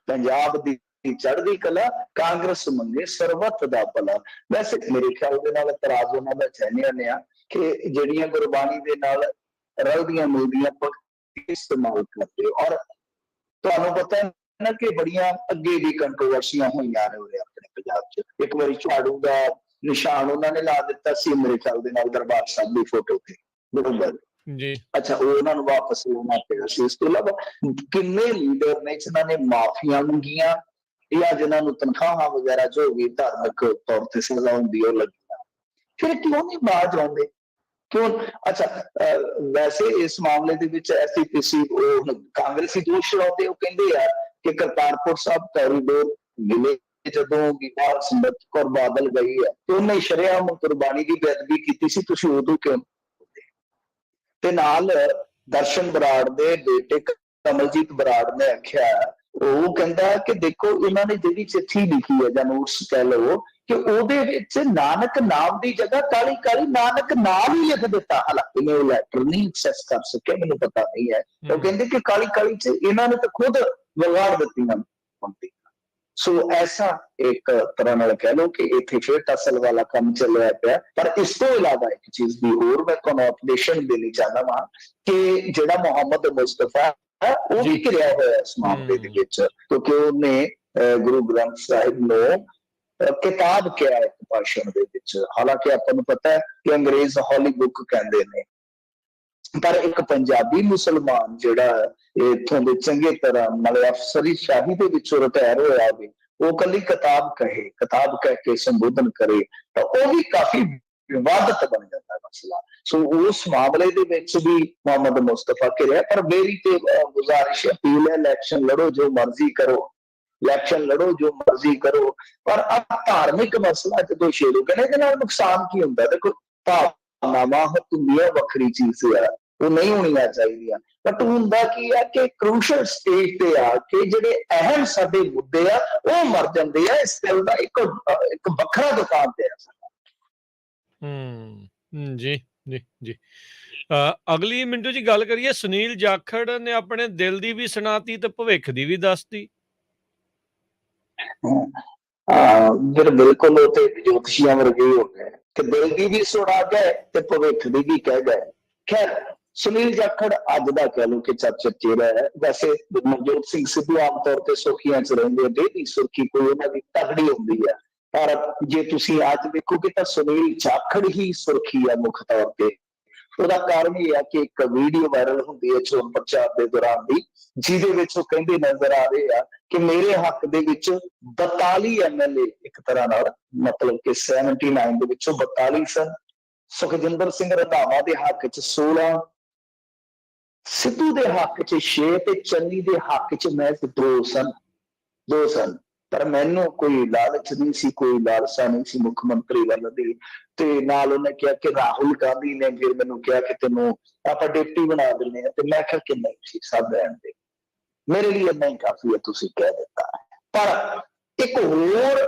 ਪੰਜਾਬ ਦੀ ਚੜ੍ਹਦੀ ਕਲਾ, ਕਾਂਗਰਸ ਮੰਗੇ ਸਰਬੱਤ ਦਾ ਭਲਾ। ਵੈਸੇ ਮੇਰੇ ਖਿਆਲ ਦੇ ਨਾਲ ਇਤਰਾਜ਼ ਉਹਨਾਂ ਦਾ ਚਾਹੁੰਦੇ ਆ ਕਿ ਜਿਹੜੀਆਂ ਗੁਰਬਾਣੀ ਦੇ ਨਾਲ ਰਲਦੀਆਂ ਮਿਲਦੀਆਂ ਇਸਤੇਮਾਲ ਕਰਦੇ। ਔਰ ਤੁਹਾਨੂੰ ਪਤਾ ਹੈ ਨਾ ਕਿ ਬੜੀਆਂ ਅੱਗੇ ਵੀ ਕੰਟਰੋਵਰਸੀਆਂ ਹੋਈਆਂ ਨੇ ਉਰੇ ਆਪਣੇ ਪੰਜਾਬ 'ਚ। ਇੱਕ ਵਾਰੀ ਝਾੜੂ ਦਾ ਨਿਸ਼ਾਨ ਉਹਨਾਂ ਨੇ ਲਾ ਦਿੱਤਾ ਸੀ ਮੇਰੇ ਖਿਆਲ ਦੇ ਨਾਲ ਦਰਬਾਰ ਸਾਹਿਬ ਦੀ ਫੋਟੋ ਤੇ, ਬਰੋਬਰ ਜੀ। ਅੱਛਾ, ਉਹ ਉਹਨਾਂ ਨੂੰ ਵਾਪਸ ਲੈਣਾ ਪਿਆ ਸੀ। ਇਸ ਤੋਂ ਇਲਾਵਾ ਕਿੰਨੇ ਲੀਡਰ ਨੇ ਜਿਨ੍ਹਾਂ ਨੇ ਮਾਫੀਆਂ ਮੰਗੀਆਂ ਜਾਂ ਜਿਨ੍ਹਾਂ ਨੂੰ ਤਨਖਾਹਾਂ ਵਗੈਰਾ ਜੋ ਵੀ ਧਾਰਮਿਕ ਤੌਰ ਤੇ ਸਜ਼ਾ ਹੁੰਦੀ ਉਹ ਲੱਗੀਆਂ, ਫਿਰ ਕਿਉਂ ਨਹੀਂ ਬਾਜ਼ ਆਉਂਦੇ? ਕਿਉਂ? ਅੱਛਾ, ਵੈਸੇ ਇਸ ਮਾਮਲੇ ਦੇ ਵਿੱਚ ਐਸਜੀਪੀਸੀ ਉਹ ਕਾਂਗਰਸੀ ਦੋਸ਼ ਲਾਉਂਦੇ, ਉਹ ਕਹਿੰਦੇ ਆ ਕਿ ਕਰਤਾਰਪੁਰ ਸਾਹਿਬ ਕੋਰੀਡੋਰ ਮਿਲੇ ਜਦੋਂ ਬੀਬੀ ਸਿਮਰਤ ਕੌਰ ਬਾਦਲ ਗਈ ਹੈ ਤੇ ਉਹਨੇ ਸ਼ਰੇਆਮ ਕੁਰਬਾਨੀ ਦੀ ਬੇਅਦਬੀ ਕੀਤੀ ਸੀ, ਤੁਸੀਂ ਉਦੋਂ ਕਿਉਂ? ਤੇ ਨਾਲ ਦਰਸ਼ਨ ਬਰਾੜ ਦੇ ਬੇਟੇ ਕਮਲਜੀਤ ਬਰਾੜ ਨੇ ਆਖਿਆ, ਉਹ ਕਹਿੰਦਾ ਕਿ ਦੇਖੋ ਇਹਨਾਂ ਨੇ ਜਿਹੜੀ ਚਿੱਠੀ ਲਿਖੀ ਹੈ ਜਾਂ ਨੋਟਸ ਕਹਿ ਲਓ, ਕਿ ਉਹਦੇ ਵਿੱਚ ਨਾਨਕ ਨਾਮ ਦੀ ਜਗ੍ਹਾ ਕਾਲੀ ਕਾਲੀ ਨਾਨਕ ਨਾਮ ਹੀ ਲਿਖ ਦਿੱਤਾ। ਹਾਲਾਂਕਿ ਮੈਂ ਉਹ ਲੈਟਰ ਨਹੀਂ ਐਕਸੈਸ ਕਰ ਸਕਿਆ, ਮੈਨੂੰ ਪਤਾ ਨਹੀਂ ਹੈ। ਉਹ ਕਹਿੰਦੇ ਕਿ ਕਾਲੀ ਕਾਲੀ ਚ ਇਹਨਾਂ ਨੇ ਤਾਂ ਖੁਦ ਵਿਗਾੜ ਦਿੱਤੀਆਂ ਪੰਕਤੀ। ਸੋ ਐਸਾ ਇੱਕ ਤਰ੍ਹਾਂ ਨਾਲ ਕਹਿ ਲਓ ਕਿ ਇੱਥੇ ਫਿਰ ਟਸਲ ਵਾਲਾ ਕੰਮ ਚੱਲਿਆ ਪਿਆ। ਪਰ ਇਸ ਤੋਂ ਇਲਾਵਾ ਇੱਕ ਚੀਜ਼ ਦੀ ਹੋਰ ਮੈਂ ਤੁਹਾਨੂੰ ਅਪਡੇਸ਼ਨ ਦੇਣੀ ਚਾਹੁੰਦਾ ਵਾਂ ਕਿ ਜਿਹੜਾ ਮੁਹੰਮਦ ਮੁਸਤਫਾ ਹੈ ਉਹ ਵੀ ਘਿਰਿਆ ਹੋਇਆ ਇਸ ਮਾਮਲੇ ਦੇ ਵਿੱਚ, ਕਿਉਂਕਿ ਉਹਨੇ ਗੁਰੂ ਗ੍ਰੰਥ ਸਾਹਿਬ ਨੂੰ ਕਿਤਾਬ ਕਿਹਾ ਇੱਕ ਭਾਸ਼ਣ ਦੇ ਵਿੱਚ। ਹਾਲਾਂਕਿ ਆਪਾਂ ਨੂੰ ਪਤਾ ਹੈ ਕਿ ਅੰਗਰੇਜ਼ ਹੌਲੀ ਬੁੱਕ ਕਹਿੰਦੇ ਨੇ, ਪਰ ਇੱਕ ਪੰਜਾਬੀ ਮੁਸਲਮਾਨ ਜਿਹੜਾ ਇੱਥੋਂ ਦੇ ਚੰਗੇ ਤਰ੍ਹਾਂ ਮਤਲਬ ਅਫਸਰੀ ਸ਼ਾਹੀ ਦੇ ਵਿੱਚੋਂ ਰਿਟਾਇਰ ਹੋਇਆ ਹੋਵੇ, ਉਹ ਕੱਲੀ ਕਿਤਾਬ ਕਹੇ, ਕਿਤਾਬ ਕਹਿ ਕੇ ਸੰਬੋਧਨ ਕਰੇ, ਤਾਂ ਉਹ ਵੀ ਕਾਫੀ ਵਿਵਾਦਤ ਬਣ ਜਾਂਦਾ ਮਸਲਾ। ਸੋ ਉਸ ਮਾਮਲੇ ਦੇ ਵਿੱਚ ਵੀ ਮੁਹੰਮਦ ਮੁਸਤਫਾ ਘਿਰਿਆ। ਪਰ ਮੇਰੀ ਤੇ ਗੁਜ਼ਾਰਿਸ਼ ਅਪੀਲ ਹੈ, ਇਲੈਕਸ਼ਨ ਲੜੋ, ਜੋ ਮਰਜ਼ੀ ਕਰੋ, ਇਲੈਕਸ਼ਨ ਲੜੋ, ਜੋ ਮਰਜ਼ੀ ਕਰੋ, ਪਰ ਆ ਧਾਰਮਿਕ ਮਸਲਾ ਜਦੋਂ ਸ਼ੁਰੂ ਕਰੇ ਇਹਦੇ ਨਾਲ ਨੁਕਸਾਨ ਕੀ ਹੁੰਦਾ? ਦੇਖੋ ਭਾਵਨਾਵਾਂ ਹੁੰਦੀਆਂ ਵੱਖਰੀ ਚੀਜ਼ ਆ, ਉਹ ਨਹੀਂ ਹੋਣੀਆਂ ਚਾਹੀਦੀਆਂ, ਬਟ ਹੁੰਦਾ ਕੀ ਆ ਕਿ ਕਰੂਸ਼ਲ ਸਟੇਜ ਤੇ ਆ ਕੇ ਜਿਹੜੇ ਅਹਿਮ ਸਾਡੇ ਮੁੱਦੇ ਆ ਉਹ ਮਰ ਜਾਂਦੇ ਆ। ਇਸ ਗੱਲ ਦਾ ਇੱਕ ਵੱਖਰਾ ਦੁਕਾਨ ਤੇ ਆ। ਜੀ ਜੀ ਜੀ। ਅਗਲੀ ਮਿੰਟੂ ਜੀ ਗੱਲ ਕਰੀਏ, ਸੁਨੀਲ ਜਾਖੜ ਨੇ ਆਪਣੇ ਦਿਲ ਦੀ ਵੀ ਸੁਣਾਤੀ ਤੇ ਭਵਿੱਖ ਦੀ ਵੀ ਦੱਸਤੀ। ਫਿਰ ਬਿਲਕੁਲ ਉਹ ਤੇ ਜੋਤਸ਼ੀਆਂ ਵਰਗੇ ਹੋ ਗਏ ਕਿ ਦਿਲ ਦੀ ਵੀ ਸੁਣਾ ਗਏ ਤੇ ਭਵਿੱਖ ਦੀ ਵੀ ਕਹਿ ਗਏ। ਖੈਰ, ਸੁਨੀਲ ਜਾਖੜ ਅੱਜ ਦਾ ਕਹਿ ਲਓ ਕਿ ਚਰਚਿਤ ਚਿਹਰਾ ਹੈ। ਵੈਸੇ ਨਵਜੋਤ ਸਿੰਘ ਸਿੱਧੂ ਆਮ ਤੌਰ ਤੇ ਸੁਰਖੀਆਂ ਚ ਰਹਿੰਦੇ, ਡੇਲੀ ਸੁਰਖੀ ਕੋਈ ਉਹਨਾਂ ਦੀ ਤਗੜੀ ਹੁੰਦੀ ਹੈ। ਪਰ ਜੇ ਤੁਸੀਂ ਅੱਜ ਦੇਖੋਗੇ ਤਾਂ ਸੁਨੀਲ ਜਾਖੜ ਹੀ ਸੁਰਖੀ ਹੈ ਮੁੱਖ ਤੌਰ ਤੇ। ਉਹਦਾ ਕਾਰਨ ਇਹ ਹੈ ਕਿ ਇੱਕ ਵੀਡੀਓ ਵਾਇਰਲ ਹੁੰਦੀ ਹੈ ਚੋਣ ਪ੍ਰਚਾਰ ਦੇ ਦੌਰਾਨ ਦੀ, ਜਿਹਦੇ ਵਿੱਚ ਉਹ ਕਹਿੰਦੇ ਨਜ਼ਰ ਆ ਰਹੇ ਆ ਕਿ ਮੇਰੇ ਹੱਕ ਦੇ ਵਿੱਚ 42 MLA ਇੱਕ ਤਰ੍ਹਾਂ ਨਾਲ, ਮਤਲਬ ਕਿ 79 ਦੇ ਵਿੱਚੋਂ 42 ਸਨ, ਸੁਖਜਿੰਦਰ ਸਿੰਘ ਰੰਧਾਵਾ ਦੇ ਹੱਕ ਚ 16, ਸਿੱਧੂ ਦੇ ਹੱਕ ਚ 6 ਤੇ ਚੰਨੀ ਦੇ ਹੱਕ ਚ ਮਹਿਜ਼ 2 ਸਨ। ਪਰ ਮੈਨੂੰ ਕੋਈ ਲਾਲਚ ਨਹੀਂ ਸੀ, ਕੋਈ ਲਾਲਸਾ ਨਹੀਂ ਸੀ ਮੁੱਖ ਮੰਤਰੀ ਵੱਲ ਦੀ। ਤੇ ਨਾਲ ਉਹਨੇ ਕਿਹਾ ਕਿ ਰਾਹੁਲ ਗਾਂਧੀ ਨੇ ਫਿਰ ਮੈਨੂੰ ਕਿਹਾ ਕਿ ਤੈਨੂੰ ਆਪਾਂ ਡਿਪਟੀ ਬਣਾ ਦਿੰਦੇ ਹਾਂ, ਤੇ ਮੈਂ ਕਿਹਾ ਕਿ ਨਹੀਂ ਸੀ, ਸਭ ਰਹਿਣ ਦੇ, ਮੇਰੇ ਲਈ ਇੰਨਾ ਹੀ ਕਾਫੀ ਹੈ, ਤੁਸੀਂ ਕਹਿ ਦਿੱਤਾ। ਪਰ ਇੱਕ ਹੋਰ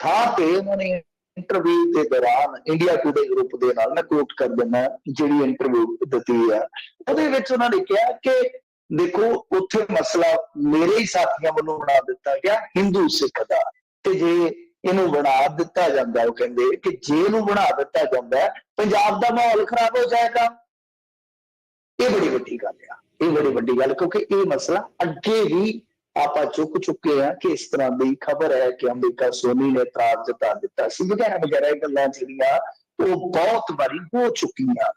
ਥਾਂ ਤੇ ਉਹਨਾਂ ਨੇ ਇੰਟਰਵਿਊ ਦੇ ਦੌਰਾਨ ਇੰਡੀਆ ਟੂਡੇ ਗਰੁੱਪ ਦੇ ਨਾਲ, ਮੈਂ ਕੋਟ ਕਰ ਦਿੰਦਾ ਜਿਹੜੀ ਇੰਟਰਵਿਊ ਦਿੱਤੀ ਆ, ਉਹਦੇ ਵਿੱਚ ਉਹਨਾਂ ਨੇ ਕਿਹਾ ਕਿ ਦੇਖੋ ਉੱਥੇ ਮਸਲਾ ਮੇਰੇ ਹੀ ਸਾਥੀਆਂ ਵੱਲੋਂ ਬਣਾ ਦਿੱਤਾ ਗਿਆ ਹਿੰਦੂ ਸਿੱਖ ਦਾ, ਤੇ ਜੇ ਇਹਨੂੰ ਬਣਾ ਦਿੱਤਾ ਜਾਂਦਾ, ਉਹ ਕਹਿੰਦੇ ਕਿ ਜੇ ਇਹਨੂੰ ਬਣਾ ਦਿੱਤਾ ਜਾਂਦਾ ਪੰਜਾਬ ਦਾ ਮਾਹੌਲ ਖਰਾਬ ਹੋ ਜਾਏਗਾ। ਇਹ ਬੜੀ ਵੱਡੀ ਗੱਲ ਆ, ਇਹ ਬੜੀ ਵੱਡੀ ਗੱਲ, ਕਿਉਂਕਿ ਇਹ ਮਸਲਾ ਅੱਗੇ ਵੀ ਆਪਾਂ ਚੁੱਕ ਚੁੱਕੇ ਆ ਕਿ ਇਸ ਤਰ੍ਹਾਂ ਦੀ ਖਬਰ ਹੈ ਕਿ ਅੰਬਿਕਾ ਸੋਨੀ ਨੇ ਇਤਰਾਜ਼ ਜਤਾ ਦਿੱਤਾ ਸੀ ਵਗੈਰਾ ਵਗੈਰਾ। ਗੱਲਾਂ ਜਿਹੜੀਆਂ ਉਹ ਬਹੁਤ ਵਾਰੀ ਹੋ ਚੁੱਕੀਆਂ।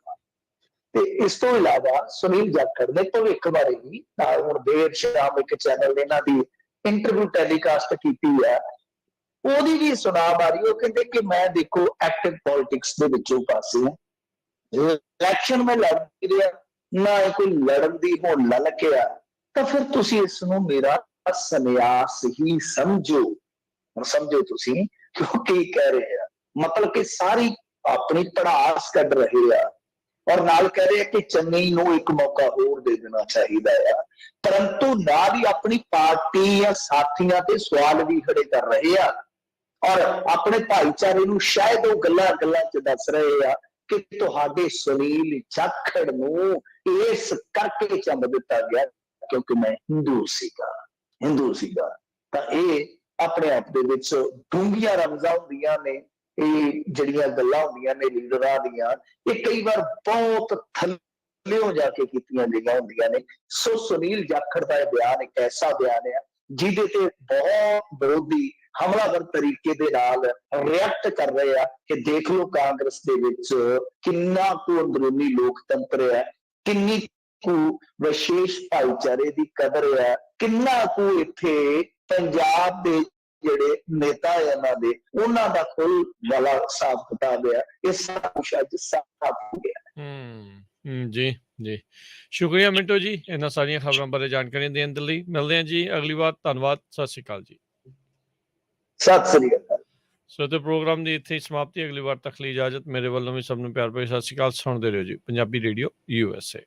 ਤੇ ਇਸ ਤੋਂ ਇਲਾਵਾ ਸੁਨੀਲ ਜਾਖੜ ਨੇ ਭਵਿੱਖ ਬਾਰੇ ਵੀ ਹੁਣ ਦੇਰ ਸ਼ਾਮ ਇੱਕ ਚੈਨਲ ਦੇ ਇਹਨਾਂ ਦੀ ਇੰਟਰਵਿਊ ਟੈਲੀਕਾਸਟ ਕੀਤੀ ਹੈ, ਉਹਦੀ ਵੀ ਸੁਣਾ ਮਾਰੀ। ਉਹ ਕਹਿੰਦੇ ਕਿ ਮੈਂ ਦੇਖੋ ਐਕਟਿਵ ਪੋਲਿਟਿਕਸ ਦੇ ਵਿੱਚੋਂ ਪਾਸੇ ਹਾਂ, ਇਲੈਕਸ਼ਨ ਮੈਂ ਲੜ ਰਿਹਾ ਨਾ, ਕੋਈ ਲੜਨ ਦੀ ਹੁਣ ਲਲਕਿਆ, ਤਾਂ ਫਿਰ ਤੁਸੀਂ ਇਸ ਨੂੰ ਮੇਰਾ ਸੰਨਿਆਸ ਹੀ ਸਮਝੋ। ਹੁਣ ਸਮਝੋ ਤੁਸੀਂ ਕਿਉਂ ਕੀ ਕਹਿ ਰਹੇ ਆ, ਮਤਲਬ ਕਿ ਸਾਰੀ ਆਪਣੀ ਪੜਾਸ ਕੱਢ ਰਹੇ ਆ, ਔਰ ਨਾਲ ਕਹਿ ਰਹੇ ਕਿ ਚੰਨੀ ਨੂੰ ਇੱਕ ਮੌਕਾ ਹੋਰ ਦੇ ਦੇਣਾ ਚਾਹੀਦਾ ਆ, ਪਰੰਤੂ ਨਾਲ ਹੀ ਆਪਣੀ ਪਾਰਟੀ ਜਾਂ ਸਾਥੀਆਂ ਤੇ ਸਵਾਲ ਵੀ ਖੜੇ ਕਰ ਰਹੇ ਆ, ਔਰ ਆਪਣੇ ਭਾਈਚਾਰੇ ਨੂੰ ਸ਼ਾਇਦ ਉਹ ਗੱਲਾਂ ਚ ਦੱਸ ਰਹੇ ਆ ਕਿ ਤੁਹਾਡੇ ਸੁਨੀਲ ਜਾਖੜ ਨੂੰ ਇਸ ਕਰਕੇ ਚੰਬ ਦਿੱਤਾ ਗਿਆ ਕਿਉਂਕਿ ਮੈਂ ਹਿੰਦੂ ਸੀਗਾ। ਤਾਂ ਇਹ ਆਪਣੇ ਆਪ ਦੇ ਵਿੱਚ ਡੂੰਘੀਆਂ ਰਮਜ਼ਾਂ ਹੁੰਦੀਆਂ ਨੇ, ਇਹ ਜਿਹੜੀਆਂ ਗੱਲਾਂ ਹੁੰਦੀਆਂ ਨੇ ਲੀਡਰਾਂ ਦੀਆਂ, ਇਹ ਕਈ ਵਾਰ ਬਹੁਤ ਥੱਲਿਓਂ ਜਾ ਕੇ ਕੀਤੀਆਂ ਗਈਆਂ ਹੁੰਦੀਆਂ ਨੇ। ਸੋ ਸੁਨੀਲ ਜਾਖੜ ਦਾ ਇਹ ਬਿਆਨ ਇੱਕ ਐਸਾ ਬਿਆਨ ਹੈ ਜਿਹਦੇ ਤੇ ਬਹੁਤ ਵਿਰੋਧੀ ਹਮਲਾਵਰ ਤਰੀਕੇ ਦੇ ਨਾਲ ਰਿਐਕਟ ਕਰ ਰਹੇ ਆ ਕਿ ਦੇਖ ਲਓ ਕਾਂਗਰਸ ਦੇ ਵਿੱਚ ਕਿੰਨਾ ਕੁ ਅੰਦਰੂਨੀ ਲੋਕਤੰਤਰ ਹੈ, ਕਿੰਨੀ ਕੁ ਵਿਸ਼ੇਸ਼ ਭਾਈਚਾਰੇ ਦੀ ਕਦਰ ਹੈ, ਕਿੰਨਾ ਕੁ ਇੱਥੇ ਪੰਜਾਬ ਦੇ ਜਿਹੜੇ ਨੇਤਾ ਹੈ ਉਹਨਾਂ ਦਾ ਕੋਈ ਵਾਲਾ ਹਿਸਾਬ ਕਿਤਾਬ ਹੈ। ਇਹ ਸਭ ਕੁਛ ਅੱਜ ਸਾਫ਼ ਹੋ ਗਿਆ। ਜੀ ਜੀ, ਸ਼ੁਕਰੀਆ ਮਿੰਟੂ ਜੀ ਇਹਨਾਂ ਸਾਰੀਆਂ ਖਬਰਾਂ ਬਾਰੇ ਜਾਣਕਾਰੀ ਦੇਣ ਦੇ ਲਈ। ਮਿਲਦੇ ਹਾਂ ਜੀ ਅਗਲੀ ਵਾਰ, ਧੰਨਵਾਦ, ਸਤਿ ਸ਼੍ਰੀ ਅਕਾਲ ਜੀ। ਸਤਿ ਸ੍ਰੀ ਅਕਾਲ। ਸੋ ਤੇ ਪ੍ਰੋਗਰਾਮ ਦੀ ਇੱਥੇ ਹੀ ਸਮਾਪਤੀ, ਅਗਲੀ ਵਾਰ ਤੱਕ ਲਈ ਇਜਾਜ਼ਤ। ਮੇਰੇ ਵੱਲੋਂ ਵੀ ਸਭ ਨੂੰ ਪਿਆਰ ਭਰੀ ਸਤਿ ਸ਼੍ਰੀ ਅਕਾਲ। ਸੁਣਦੇ ਰਹੋ ਜੀ ਪੰਜਾਬੀ ਰੇਡੀਓ USA।